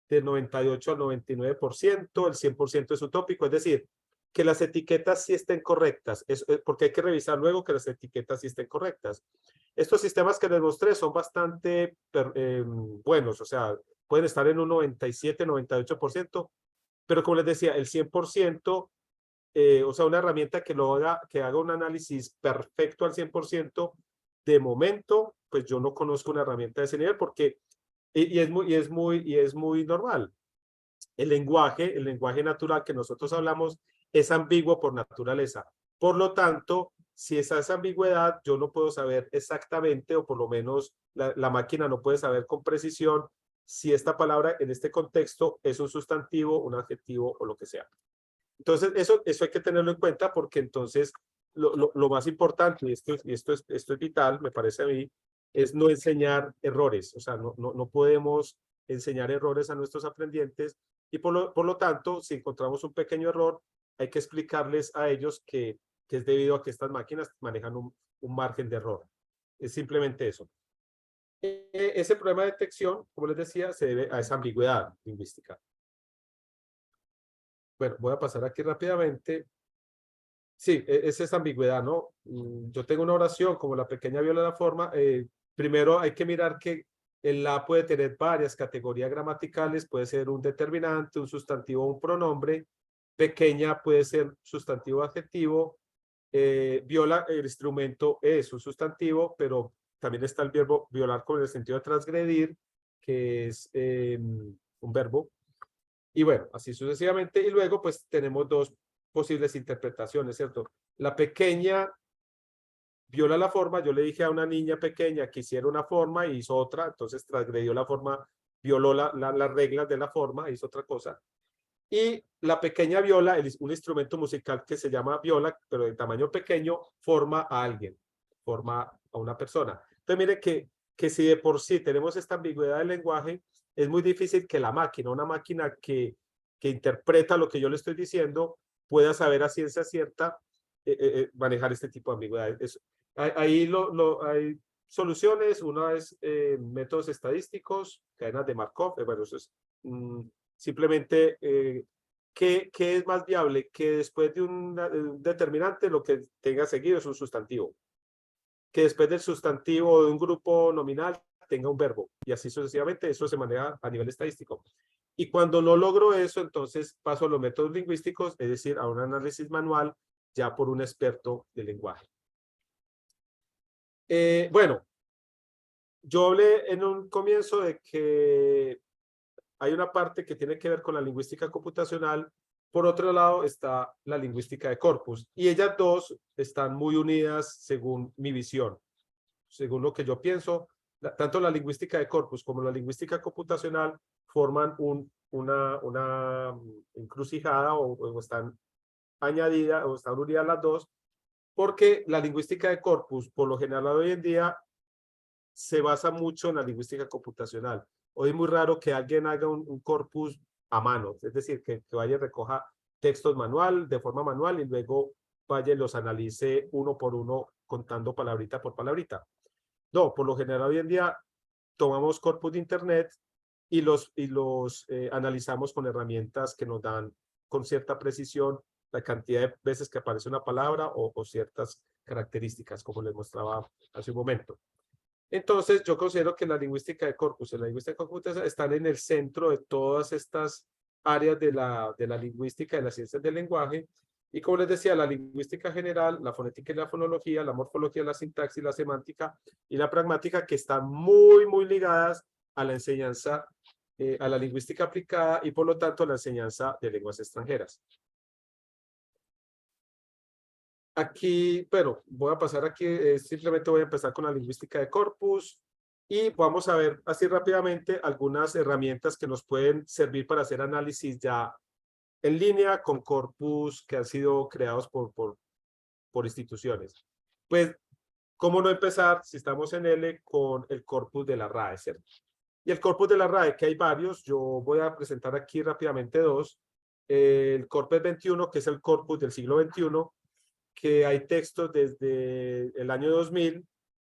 del 98 al 99%, el 100% es utópico, es decir, que las etiquetas sí estén correctas, porque hay que revisar luego que las etiquetas sí estén correctas. Estos sistemas que les mostré son bastante buenos, o sea, pueden estar en un 97, 98%, pero como les decía, el 100%, o sea, una herramienta que haga un análisis perfecto al 100%, de momento, pues yo no conozco una herramienta de ese nivel porque, y es muy normal. El lenguaje natural que nosotros hablamos es ambiguo por naturaleza. Por lo tanto, si esa ambigüedad, yo no puedo saber exactamente, o por lo menos la máquina no puede saber con precisión si esta palabra en este contexto es un sustantivo, un adjetivo o lo que sea. Entonces, eso hay que tenerlo en cuenta porque entonces lo más importante, y esto es vital, me parece a mí, es no enseñar errores. O sea, no podemos enseñar errores a nuestros aprendientes y por lo tanto, si encontramos un pequeño error, hay que explicarles a ellos que es debido a que estas máquinas manejan un margen de error. Es simplemente eso. Ese problema de detección, como les decía, se debe a esa ambigüedad lingüística. Bueno, voy a pasar aquí rápidamente. Sí, es esa ambigüedad, ¿no? Yo tengo una oración como la pequeña viola la forma. Primero hay que mirar que el la puede tener varias categorías gramaticales, puede ser un determinante, un sustantivo o un pronombre. Pequeña puede ser sustantivo o adjetivo. Viola, el instrumento es un sustantivo, pero también está el verbo violar con el sentido de transgredir, que es un verbo. Y bueno, así sucesivamente. Y luego, pues, tenemos dos posibles interpretaciones, ¿cierto? La pequeña viola la forma. Yo le dije a una niña pequeña que hiciera una forma y hizo otra, entonces transgredió la forma, violó las reglas de la forma, hizo otra cosa. Y la pequeña viola, un instrumento musical que se llama viola, pero de tamaño pequeño, forma a alguien, forma a una persona. Entonces, mire que si de por sí tenemos esta ambigüedad del lenguaje, es muy difícil que una máquina que interpreta lo que yo le estoy diciendo, pueda saber a ciencia cierta manejar este tipo de ambigüedades. Ahí hay soluciones. Una es métodos estadísticos, cadenas de Markov. Bueno, eso es simplemente ¿qué es más viable? Que después de un determinante lo que tenga seguido es un sustantivo. Que después del sustantivo o de un grupo nominal tenga un verbo. Y así sucesivamente, eso se maneja a nivel estadístico. Y cuando no logro eso, entonces paso a los métodos lingüísticos, es decir, a un análisis manual ya por un experto de lenguaje. Bueno, yo hablé en un comienzo de que hay una parte que tiene que ver con la lingüística computacional. Por otro lado está la lingüística de corpus. Y ellas dos están muy unidas según mi visión. Según lo que yo pienso, tanto la lingüística de corpus como la lingüística computacional forman una encrucijada o están añadidas o están unidas las dos, porque la lingüística de corpus, por lo general hoy en día, se basa mucho en la lingüística computacional. Hoy es muy raro que alguien haga un corpus a mano, es decir, que vaya y recoja textos de forma manual y luego vaya y los analice uno por uno contando palabrita por palabrita. No, por lo general hoy en día tomamos corpus de internet y los analizamos con herramientas que nos dan con cierta precisión la cantidad de veces que aparece una palabra o ciertas características, como les mostraba hace un momento. Entonces, yo considero que la lingüística de corpus y la lingüística computacional están en el centro de todas estas áreas de la lingüística y de las ciencias del lenguaje. Y como les decía, la lingüística general, la fonética y la fonología, la morfología, la sintaxis, la semántica y la pragmática, que están muy, muy ligadas a la enseñanza, a la lingüística aplicada y por lo tanto a la enseñanza de lenguas extranjeras. Aquí, bueno, voy a pasar aquí, simplemente voy a empezar con la lingüística de corpus y vamos a ver así rápidamente algunas herramientas que nos pueden servir para hacer análisis ya en línea con corpus que han sido creados por instituciones. Pues, ¿cómo no empezar si estamos en L con el corpus de la RAE, ¿cierto? Y el corpus de la RAE, que hay varios, yo voy a presentar aquí rápidamente dos. El corpus 21, que es el corpus del siglo XXI, que hay textos desde el año 2000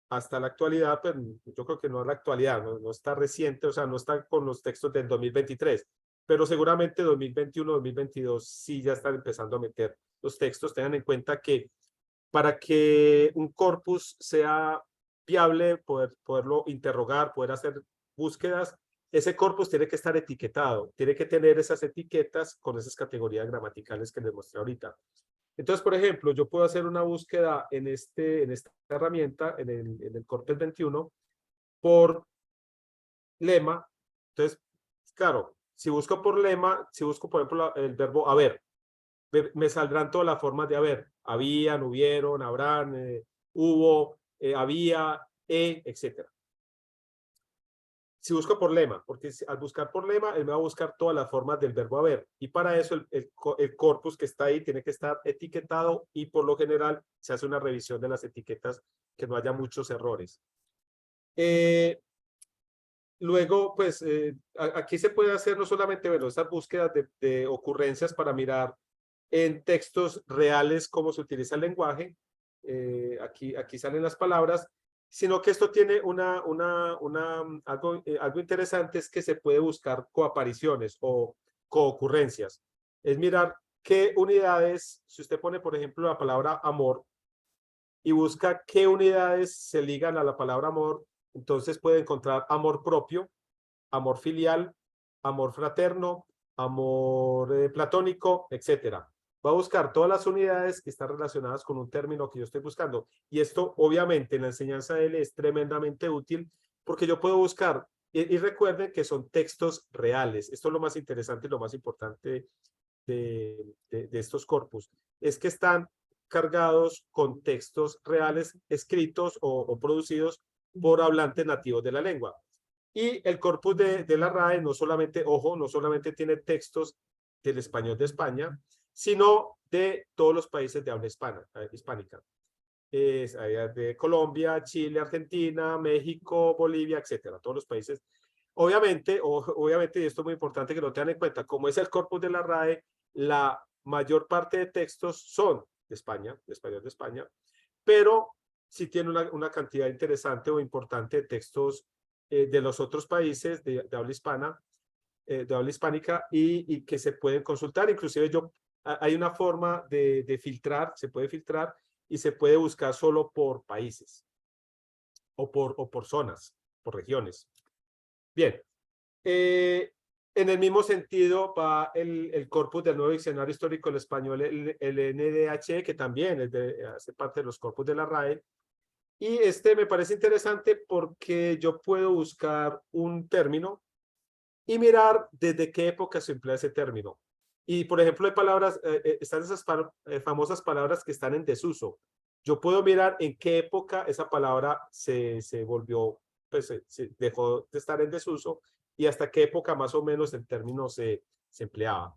hasta la actualidad, pero yo creo que no es la actualidad, no está reciente, o sea, no está con los textos del 2023, pero seguramente 2021, 2022 sí ya están empezando a meter los textos. Tengan en cuenta que para que un corpus sea viable, poderlo interrogar, poder hacer búsquedas, ese corpus tiene que estar etiquetado, tiene que tener esas etiquetas con esas categorías gramaticales que les mostré ahorita. Entonces, por ejemplo, yo puedo hacer una búsqueda en esta herramienta, en el corpus 21, por lema. Entonces, claro, si busco por lema, si busco, por ejemplo, el verbo haber, me saldrán todas las formas de haber. Habían, hubieron, habrán, hubo, había, etc. Si busco por lema, porque al buscar por lema, él me va a buscar todas las formas del verbo haber. Y para eso el corpus que está ahí tiene que estar etiquetado y por lo general se hace una revisión de las etiquetas, que no haya muchos errores. Luego, pues, aquí se puede hacer no solamente, bueno, estas búsquedas de ocurrencias para mirar en textos reales cómo se utiliza el lenguaje. Aquí salen las palabras, sino que esto tiene algo interesante, es que se puede buscar coapariciones o coocurrencias. Es mirar qué unidades, si usted pone, por ejemplo, la palabra amor y busca qué unidades se ligan a la palabra amor, entonces puede encontrar amor propio, amor filial, amor fraterno, amor platónico, etcétera. Va a buscar todas las unidades que están relacionadas con un término que yo estoy buscando. Y esto, obviamente, en la enseñanza de él es tremendamente útil porque yo puedo buscar, y recuerden que son textos reales. Esto es lo más interesante y lo más importante de estos corpus. Es que están cargados con textos reales escritos o producidos por hablantes nativos de la lengua. Y el corpus de la RAE no solamente, ojo, no solamente tiene textos del español de España, sino de todos los países de habla hispánica. De Colombia, Chile, Argentina, México, Bolivia, etcétera, todos los países. Obviamente, y esto es muy importante que lo tengan en cuenta, como es el corpus de la RAE, la mayor parte de textos son de España, de español de España, pero sí tiene una cantidad interesante o importante de textos de los otros países de habla hispana, de habla hispánica y que se pueden consultar. Inclusive hay una forma de filtrar, se puede filtrar y se puede buscar solo por países o por zonas, por regiones. Bien, En el mismo sentido va el corpus del Nuevo Diccionario Histórico del Español, el NDH, que también hace parte de los corpus de la RAE. Y este me parece interesante porque yo puedo buscar un término y mirar desde qué época se emplea ese término. Y, por ejemplo, hay palabras, están esas famosas palabras que están en desuso. Yo puedo mirar en qué época esa palabra se volvió, pues se dejó de estar en desuso y hasta qué época más o menos el término se empleaba.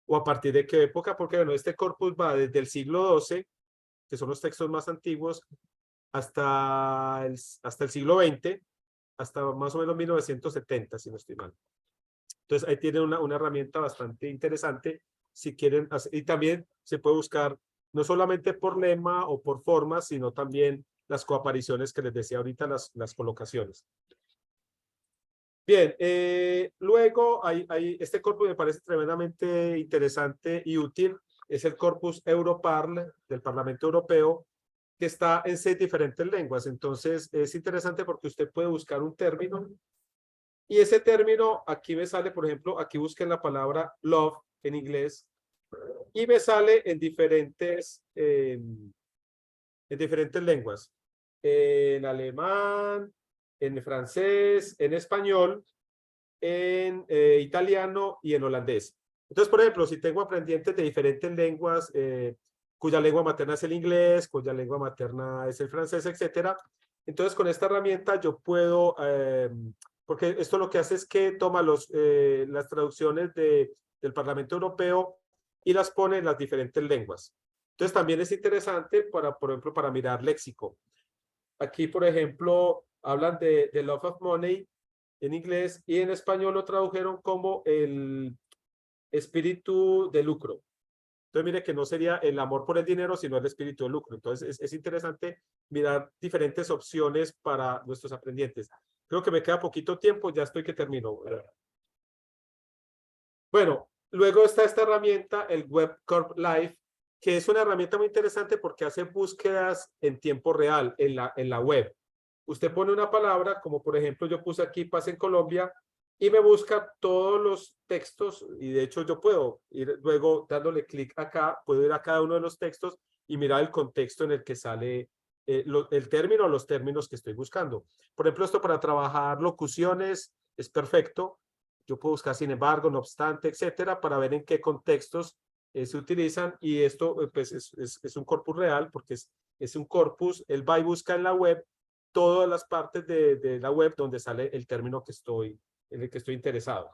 O a partir de qué época, porque bueno, este corpus va desde el siglo XII, que son los textos más antiguos, hasta el siglo XX, hasta más o menos 1970, si no estoy mal. Entonces ahí tienen una herramienta bastante interesante si quieren hacer, y también se puede buscar no solamente por lema o por forma, sino también las coapariciones que les decía ahorita, las colocaciones. Bien, luego hay este corpus me parece tremendamente interesante y útil, es el Corpus Europarl del Parlamento Europeo, que está en 6 diferentes lenguas. Entonces es interesante porque usted puede buscar un término y ese término aquí me sale, por ejemplo, aquí busquen la palabra love en inglés y me sale en diferentes lenguas, en alemán, en francés, en español, en italiano y en holandés. Entonces, por ejemplo, si tengo aprendientes de diferentes lenguas, cuya lengua materna es el inglés, cuya lengua materna es el francés, etcétera, entonces con esta herramienta yo puedo, porque esto lo que hace es que toma las traducciones del Parlamento Europeo y las pone en las diferentes lenguas. Entonces también es interesante para, por ejemplo, para mirar léxico. Aquí, por ejemplo, hablan de love of money en inglés y en español lo tradujeron como el espíritu de lucro. Entonces, mire que no sería el amor por el dinero, sino el espíritu de lucro. Entonces, es interesante mirar diferentes opciones para nuestros aprendientes. Creo que me queda poquito tiempo, ya estoy que termino. Bueno, luego está esta herramienta, el Web Corp Live, que es una herramienta muy interesante porque hace búsquedas en tiempo real en la web. Usted pone una palabra, como por ejemplo yo puse aquí paz en Colombia, y me busca todos los textos, y de hecho yo puedo ir luego dándole clic acá, puedo ir a cada uno de los textos y mirar el contexto en el que sale el término o los términos que estoy buscando. Por ejemplo, esto para trabajar locuciones es perfecto. Yo puedo buscar sin embargo, no obstante, etcétera, para ver en qué contextos se utilizan, y esto pues es un corpus real porque es un corpus, él va y busca en la web todas las partes de la web donde sale el término en el que estoy interesado.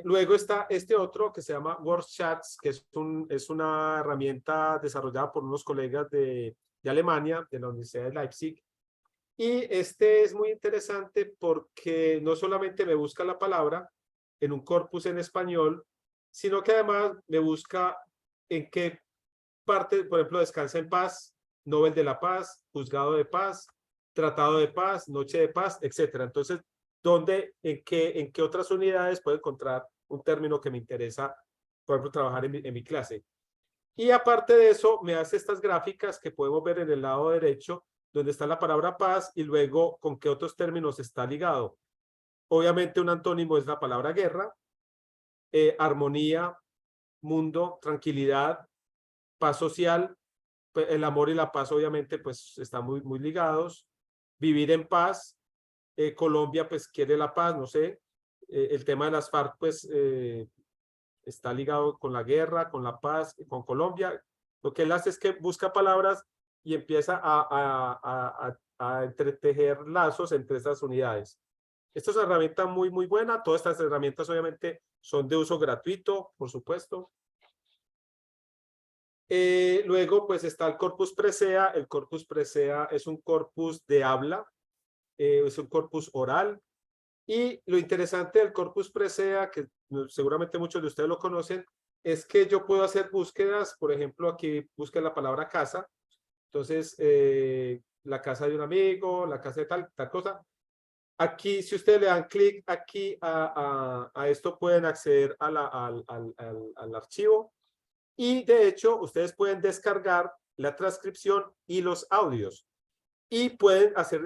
Luego está este otro que se llama WordChats, que es una herramienta desarrollada por unos colegas de Alemania, de la Universidad de Leipzig. Y este es muy interesante porque no solamente me busca la palabra en un corpus en español, sino que además me busca en qué parte, por ejemplo, Descansa en Paz, Nobel de la Paz, Juzgado de Paz, Tratado de Paz, Noche de Paz, etcétera. Entonces, en qué otras unidades puedo encontrar un término que me interesa, por ejemplo, trabajar en mi clase? Y aparte de eso, me hace estas gráficas que podemos ver en el lado derecho, donde está la palabra paz y luego con qué otros términos está ligado. Obviamente un antónimo es la palabra guerra, armonía, mundo, tranquilidad, paz social, el amor y la paz obviamente pues están muy ligados. Vivir en paz, Colombia pues quiere la paz, no sé. El tema de las FARC pues está ligado con la guerra, con la paz, con Colombia. Lo que él hace es que busca palabras y empieza a entretejer lazos entre estas unidades. Esta es una herramienta muy buena. Todas estas herramientas obviamente son de uso gratuito, por supuesto. Luego pues está el Corpus Presea. El Corpus Presea es un corpus de habla, es un corpus oral. Y lo interesante del Corpus Presea, que seguramente muchos de ustedes lo conocen, es que yo puedo hacer búsquedas. Por ejemplo, aquí busquen la palabra casa. Entonces, la casa de un amigo, la casa de tal cosa. Aquí, si ustedes le dan clic aquí a esto, pueden acceder al archivo. Y de hecho, ustedes pueden descargar la transcripción y los audios. y pueden hacer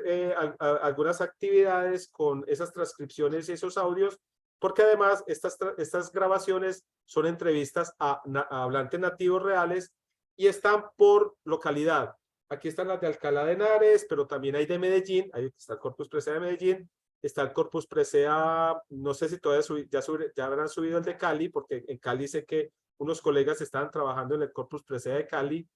algunas actividades con esas transcripciones y esos audios, porque además estas grabaciones son entrevistas a hablantes nativos reales y están por localidad. Aquí están las de Alcalá de Henares, pero también hay de Medellín, ahí está el Corpus Presea de Medellín, está el Corpus Presea, no sé si todavía ya habrán subido el de Cali, porque en Cali sé que unos colegas estaban trabajando en el Corpus Presea de Cali,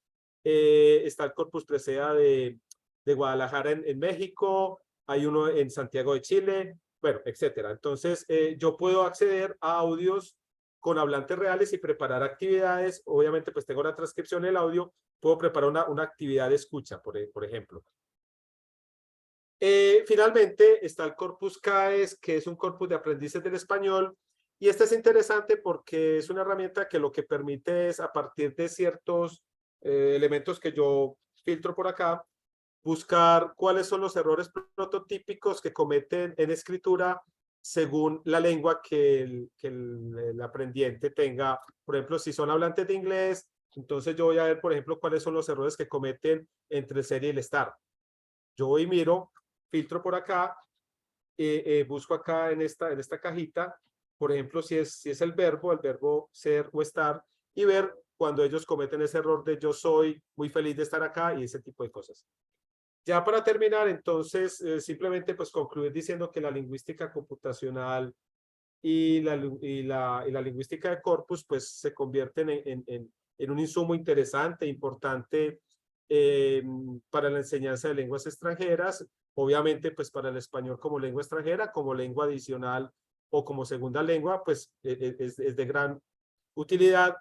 está el Corpus Presea de Guadalajara en México, hay uno en Santiago de Chile, bueno, etcétera. Entonces, yo puedo acceder a audios con hablantes reales y preparar actividades. Obviamente, pues tengo la transcripción del audio, puedo preparar una actividad de escucha, por ejemplo. Finalmente, está el Corpus CAES, que es un corpus de aprendices del español, y este es interesante porque es una herramienta que lo que permite es, a partir de ciertos elementos que yo filtro por acá, buscar cuáles son los errores prototípicos que cometen en escritura según la lengua que el aprendiente tenga. Por ejemplo, si son hablantes de inglés, entonces yo voy a ver, por ejemplo, cuáles son los errores que cometen entre el ser y el estar. Yo voy y miro, filtro por acá, busco acá en esta cajita, por ejemplo, si es el verbo ser o estar, y ver cuando ellos cometen ese error de yo soy muy feliz de estar acá y ese tipo de cosas. Ya para terminar, entonces, simplemente pues concluir diciendo que la lingüística computacional y la lingüística de corpus pues se convierten en un insumo interesante, importante para la enseñanza de lenguas extranjeras, obviamente pues para el español como lengua extranjera, como lengua adicional o como segunda lengua, pues es de gran utilidad,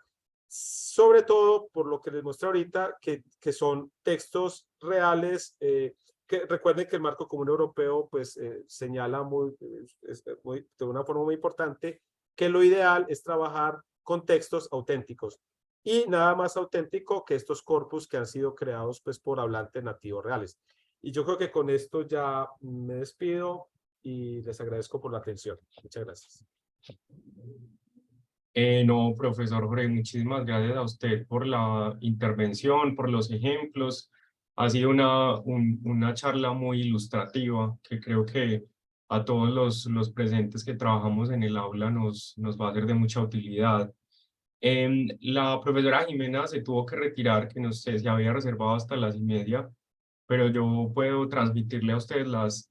sobre todo por lo que les muestro ahorita, que son textos reales, que recuerden que el marco común europeo pues señala de una forma muy importante que lo ideal es trabajar con textos auténticos y nada más auténtico que estos corpus que han sido creados pues por hablantes nativos reales. Y yo creo que con esto ya me despido y les agradezco por la atención. Muchas gracias. No, profesor Jorge, muchísimas gracias a usted por la intervención, por los ejemplos. Ha sido una charla muy ilustrativa que creo que a todos los presentes que trabajamos en el aula nos va a ser de mucha utilidad. La profesora Jimena se tuvo que retirar, que no sé, se había reservado hasta las 1:30, pero yo puedo transmitirle a ustedes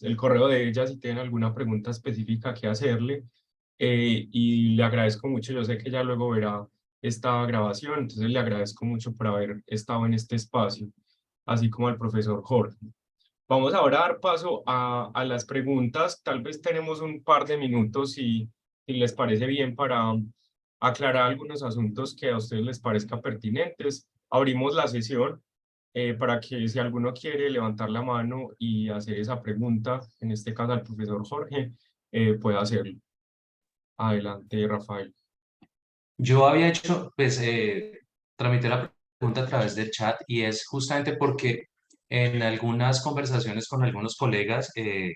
el correo de ella si tienen alguna pregunta específica que hacerle. Y le agradezco mucho, yo sé que ya luego verá esta grabación, entonces le agradezco mucho por haber estado en este espacio, así como al profesor Jorge. Vamos ahora a dar paso a las preguntas, tal vez tenemos un par de minutos si les parece bien para aclarar algunos asuntos que a ustedes les parezca pertinentes. Abrimos la sesión para que si alguno quiere levantar la mano y hacer esa pregunta, en este caso al profesor Jorge, pueda hacerlo. Adelante, Rafael. Yo había hecho, pues, tramité la pregunta a través del chat y es justamente porque en algunas conversaciones con algunos colegas,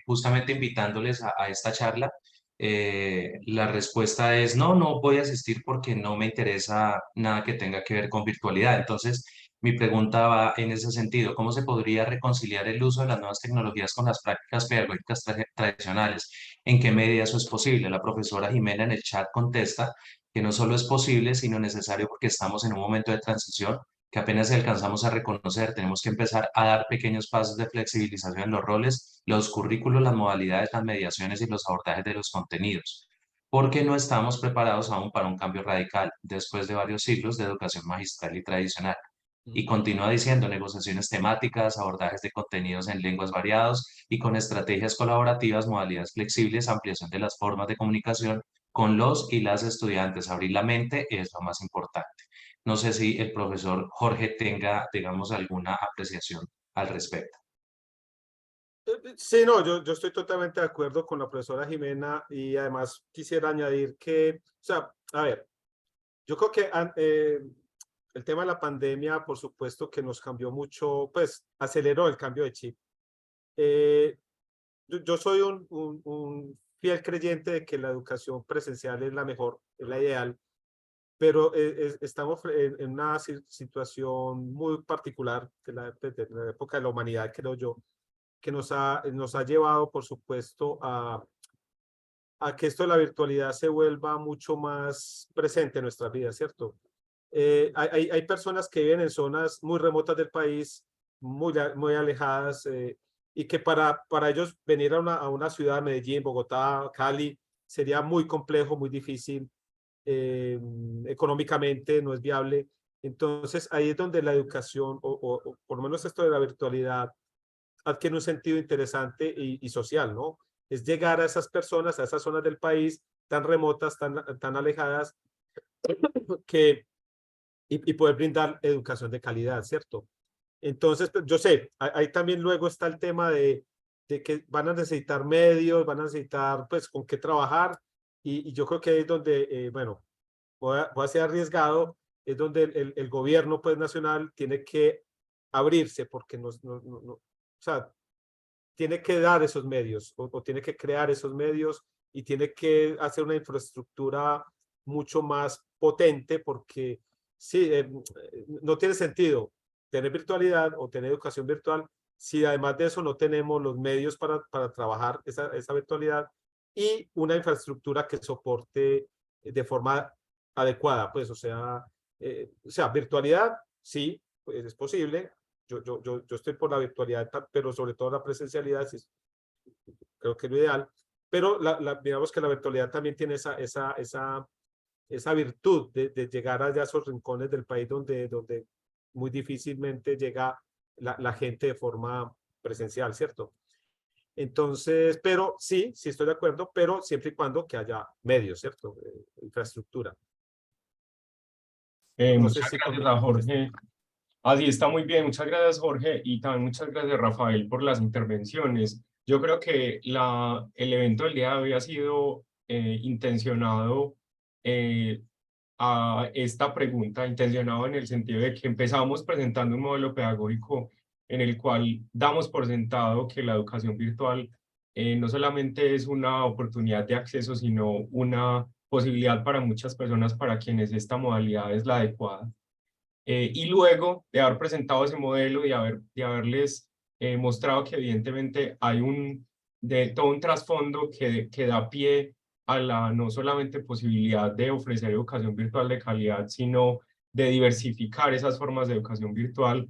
justamente invitándoles a esta charla, la respuesta es no, no voy a asistir porque no me interesa nada que tenga que ver con virtualidad. Entonces, mi pregunta va en ese sentido, ¿cómo se podría reconciliar el uso de las nuevas tecnologías con las prácticas pedagógicas tradicionales? ¿En qué medida eso es posible? La profesora Jimena en el chat contesta que no solo es posible, sino necesario porque estamos en un momento de transición que apenas si alcanzamos a reconocer, tenemos que empezar a dar pequeños pasos de flexibilización en los roles, los currículos, las modalidades, las mediaciones y los abordajes de los contenidos, porque no estamos preparados aún para un cambio radical después de varios siglos de educación magistral y tradicional. Y continúa diciendo negociaciones temáticas, abordajes de contenidos en lenguas variados y con estrategias colaborativas, modalidades flexibles, ampliación de las formas de comunicación con los y las estudiantes. Abrir la mente es lo más importante. No sé si el profesor Jorge tenga, digamos, alguna apreciación al respecto. Sí, no, yo estoy totalmente de acuerdo con la profesora Jimena y además quisiera añadir que, o sea, a ver, yo creo que el tema de la pandemia, por supuesto que nos cambió mucho, pues aceleró el cambio de chip. Yo soy un fiel creyente de que la educación presencial es la mejor, es la ideal, pero estamos en una situación muy particular de de la época de la humanidad, creo yo, que nos ha llevado, por supuesto, a que esto de la virtualidad se vuelva mucho más presente en nuestras vidas, ¿cierto? Hay personas que viven en zonas muy remotas del país, muy alejadas, y que para ellos venir a una ciudad, Medellín, Bogotá, Cali, sería muy complejo, muy difícil, económicamente no es viable. Entonces ahí es donde la educación, o por lo menos esto de la virtualidad, adquiere un sentido interesante y social, ¿no? Es llegar a esas personas, a esas zonas del país tan remotas, tan alejadas, que, y poder brindar educación de calidad, ¿cierto? Entonces, pues, yo sé, ahí también luego está el tema de que van a necesitar medios, van a necesitar, pues, con qué trabajar, y yo creo que ahí es donde, bueno, voy a ser arriesgado, es donde el gobierno, pues, nacional tiene que abrirse, porque o sea, tiene que dar esos medios, o tiene que crear esos medios, y tiene que hacer una infraestructura mucho más potente, porque sí, no tiene sentido tener virtualidad o tener educación virtual si además de eso no tenemos los medios para trabajar esa virtualidad y una infraestructura que soporte de forma adecuada, pues, o sea, virtualidad, sí, pues es posible. Yo estoy por la virtualidad, pero sobre todo la presencialidad, sí, creo que es lo ideal. Pero digamos que la virtualidad también tiene esa virtud de llegar allá a esos rincones del país donde muy difícilmente llega la gente de forma presencial, ¿cierto? Entonces, pero sí estoy de acuerdo, pero siempre y cuando que haya medios, ¿cierto? Infraestructura. No sé Muchas si gracias a Jorge. Así está muy bien, muchas gracias Jorge y también muchas gracias Rafael por las intervenciones. Yo creo que el evento del día de hoy ha sido intencionado a esta pregunta, intencionado en el sentido de que empezamos presentando un modelo pedagógico en el cual damos por sentado que la educación virtual no solamente es una oportunidad de acceso, sino una posibilidad para muchas personas para quienes esta modalidad es la adecuada. Y luego de haber presentado ese modelo y de haberles mostrado que evidentemente hay todo un trasfondo que da pie a la no solamente posibilidad de ofrecer educación virtual de calidad, sino de diversificar esas formas de educación virtual,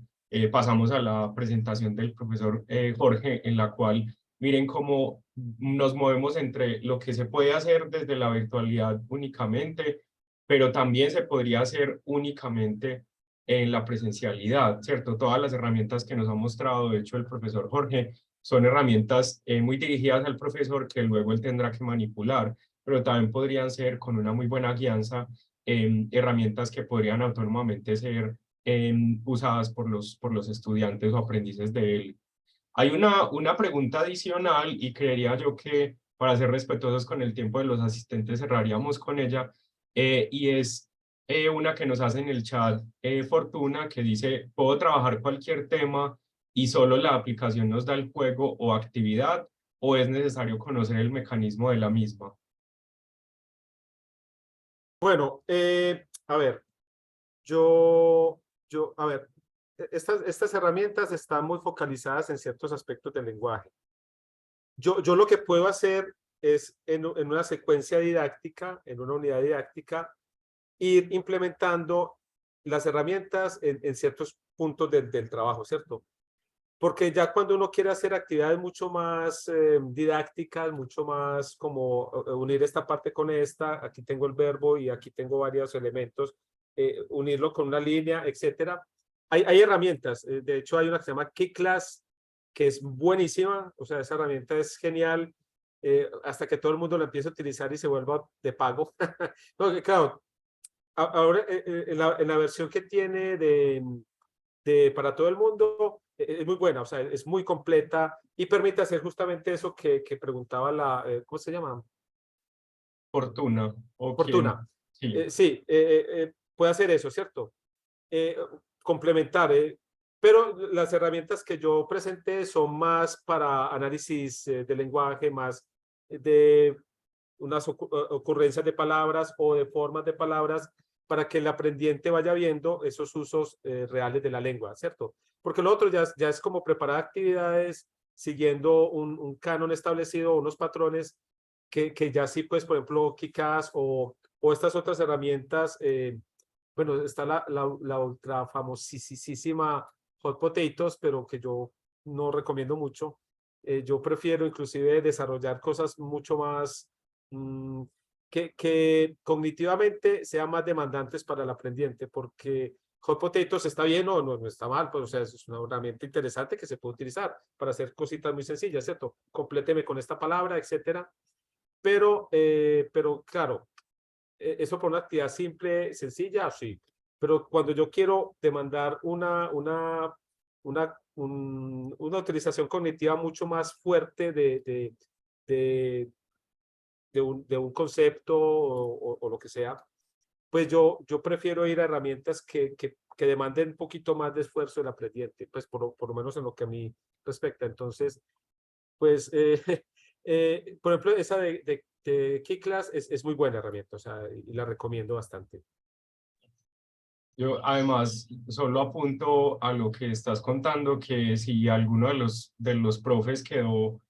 pasamos a la presentación del profesor Jorge, en la cual miren cómo nos movemos entre lo que se puede hacer desde la virtualidad únicamente, pero también se podría hacer únicamente en la presencialidad, ¿cierto? Todas las herramientas que nos ha mostrado, de hecho, el profesor Jorge, son herramientas muy dirigidas al profesor que luego él tendrá que manipular, pero también podrían ser con una muy buena guianza, herramientas que podrían autónomamente ser usadas por los estudiantes o aprendices de él. Hay una pregunta adicional y creería yo que para ser respetuosos con el tiempo de los asistentes cerraríamos con ella, y es una que nos hace en el chat Fortuna, que dice: ¿puedo trabajar cualquier tema y solo la aplicación nos da el juego o actividad, o es necesario conocer el mecanismo de la misma? Bueno, a ver, a ver, estas herramientas están muy focalizadas en ciertos aspectos del lenguaje. Yo lo que puedo hacer es en una secuencia didáctica, en una unidad didáctica, ir implementando las herramientas en ciertos puntos del trabajo, ¿cierto? Porque ya cuando uno quiere hacer actividades mucho más didácticas, mucho más como unir esta parte con esta, aquí tengo el verbo y aquí tengo varios elementos, unirlo con una línea, etcétera. Hay herramientas, de hecho hay una que se llama Keyclass, que es buenísima, o sea, esa herramienta es genial, hasta que todo el mundo la empiece a utilizar y se vuelva de pago. No, claro, ahora en la versión que tiene para todo el mundo es muy buena, o sea, es muy completa y permite hacer justamente eso que preguntaba ¿cómo se llama? Fortuna, o quién. Fortuna. Sí. Sí, puede hacer eso, ¿cierto? Eh, complementar, pero las herramientas que yo presenté son más para análisis de lenguaje, más de unas ocurrencias de palabras o de formas de palabras para que el aprendiente vaya viendo esos usos reales de la lengua, ¿cierto? Porque lo otro ya es como preparar actividades siguiendo un canon establecido, unos patrones que ya sí, pues, por ejemplo, KiCas o estas otras herramientas, bueno, está la ultra famosísima Hot Potatoes, pero que yo no recomiendo mucho. Yo prefiero inclusive desarrollar cosas mucho más que cognitivamente sean más demandantes para el aprendiente, porque Hot Potatoes está bien o no está mal, pues, o sea, es una herramienta interesante que se puede utilizar para hacer cositas muy sencillas, ¿cierto? Compléteme con esta palabra, etcétera. Pero claro, eso por una actividad simple, sencilla, sí. Pero cuando yo quiero demandar una utilización cognitiva mucho más fuerte de, de un concepto o lo que sea, pues yo prefiero ir a herramientas que demanden un poquito más de esfuerzo del aprendiente, pues por lo menos en lo que a mí respecta. Entonces, pues, por ejemplo, esa de Keyclass es muy buena herramienta, o sea, y la recomiendo bastante. Yo además solo apunto a lo que estás contando, que si alguno de los profes quedó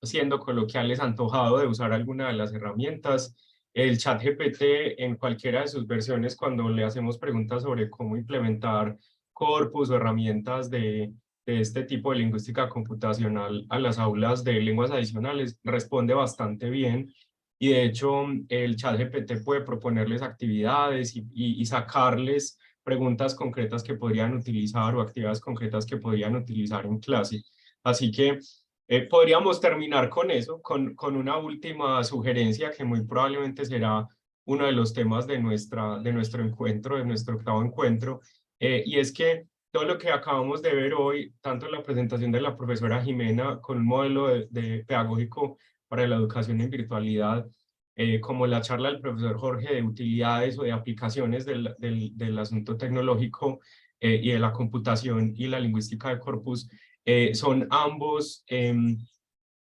siendo coloquiales antojado de usar alguna de las herramientas, el chat GPT en cualquiera de sus versiones, cuando le hacemos preguntas sobre cómo implementar corpus o herramientas de este tipo de lingüística computacional a las aulas de lenguas adicionales, responde bastante bien. Y de hecho, el ChatGPT puede proponerles actividades y sacarles preguntas concretas que podrían utilizar o actividades concretas que podrían utilizar en clase. Así que podríamos terminar con eso, con una última sugerencia que muy probablemente será uno de los temas de nuestro encuentro, de nuestro octavo encuentro, y es que todo lo que acabamos de ver hoy, tanto en la presentación de la profesora Jimena con un modelo de pedagógico para la educación en virtualidad, como la charla del profesor Jorge de utilidades o de aplicaciones del asunto tecnológico y de la computación y la lingüística de corpus, son ambos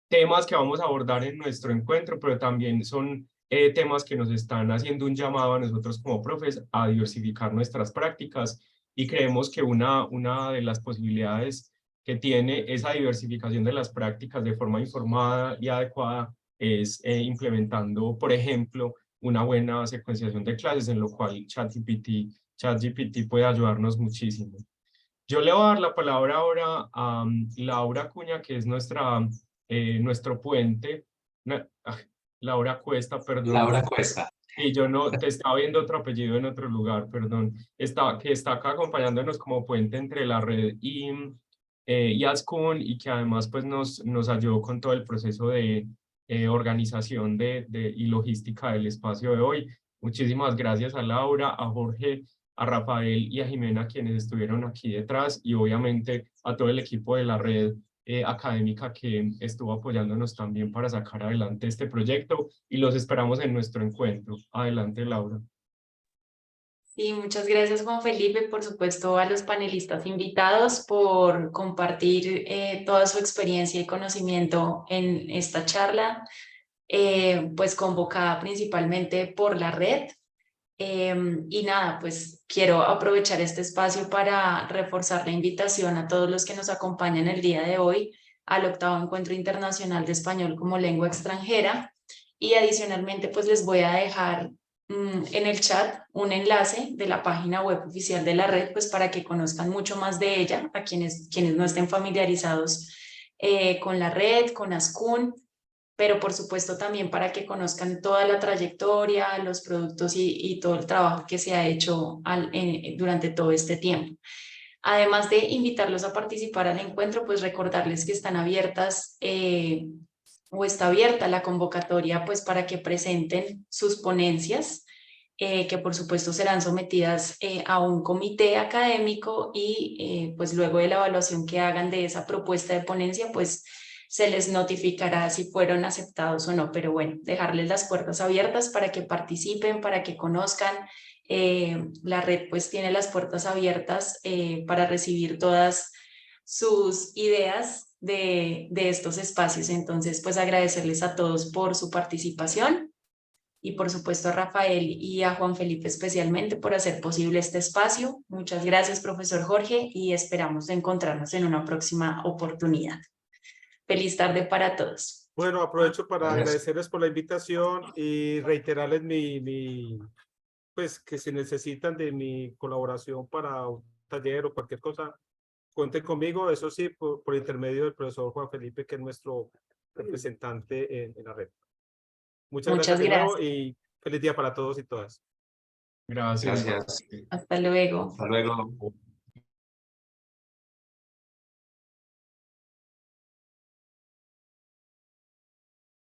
temas que vamos a abordar en nuestro encuentro, pero también son temas que nos están haciendo un llamado a nosotros como profes a diversificar nuestras prácticas, y creemos que una de las posibilidades que tiene esa diversificación de las prácticas de forma informada y adecuada es implementando, por ejemplo, una buena secuenciación de clases, en lo cual ChatGPT puede ayudarnos muchísimo. Yo le voy a dar la palabra ahora a Laura Cuña, que es nuestro puente. Laura Cuesta, perdón. Laura Cuesta. Y yo no, te estaba viendo otro apellido en otro lugar, perdón. Que está acá acompañándonos como puente entre la red y Ascun, y que además pues nos ayudó con todo el proceso de organización y logística del espacio de hoy. Muchísimas gracias a Laura, a Jorge, a Rafael y a Jimena, quienes estuvieron aquí detrás, y obviamente a todo el equipo de la red académica que estuvo apoyándonos también para sacar adelante este proyecto, y los esperamos en nuestro encuentro. Adelante, Laura. Sí, muchas gracias, Juan Felipe, por supuesto a los panelistas invitados por compartir toda su experiencia y conocimiento en esta charla, pues convocada principalmente por la red. Y nada, pues quiero aprovechar este espacio para reforzar la invitación a todos los que nos acompañan el día de hoy al octavo Encuentro Internacional de Español como Lengua Extranjera, y adicionalmente pues les voy a dejar en el chat un enlace de la página web oficial de la red, pues para que conozcan mucho más de ella, a quienes no estén familiarizados con la red, con Ascun, pero por supuesto también para que conozcan toda la trayectoria, los productos y todo el trabajo que se ha hecho durante todo este tiempo. Además de invitarlos a participar al encuentro, pues recordarles que están abiertas o está abierta la convocatoria pues para que presenten sus ponencias, que por supuesto serán sometidas a un comité académico, y pues luego de la evaluación que hagan de esa propuesta de ponencia, pues se les notificará si fueron aceptados o no. Pero bueno, dejarles las puertas abiertas para que participen, para que conozcan. La red pues tiene las puertas abiertas para recibir todas sus ideas de estos espacios. Entonces pues agradecerles a todos por su participación y por supuesto a Rafael y a Juan Felipe especialmente por hacer posible este espacio. Muchas gracias, profesor Jorge, y esperamos encontrarnos en una próxima oportunidad. Feliz tarde para todos. Bueno, aprovecho para Gracias. agradecerles por la invitación y reiterarles pues que si necesitan de mi colaboración para un taller o cualquier cosa, cuenten conmigo, eso sí, por intermedio del profesor Juan Felipe, que es nuestro representante en la red. Muchas gracias Muchas de nuevo gracias. y feliz día para todos y todas. Gracias. Gracias. Hasta luego. Hasta luego.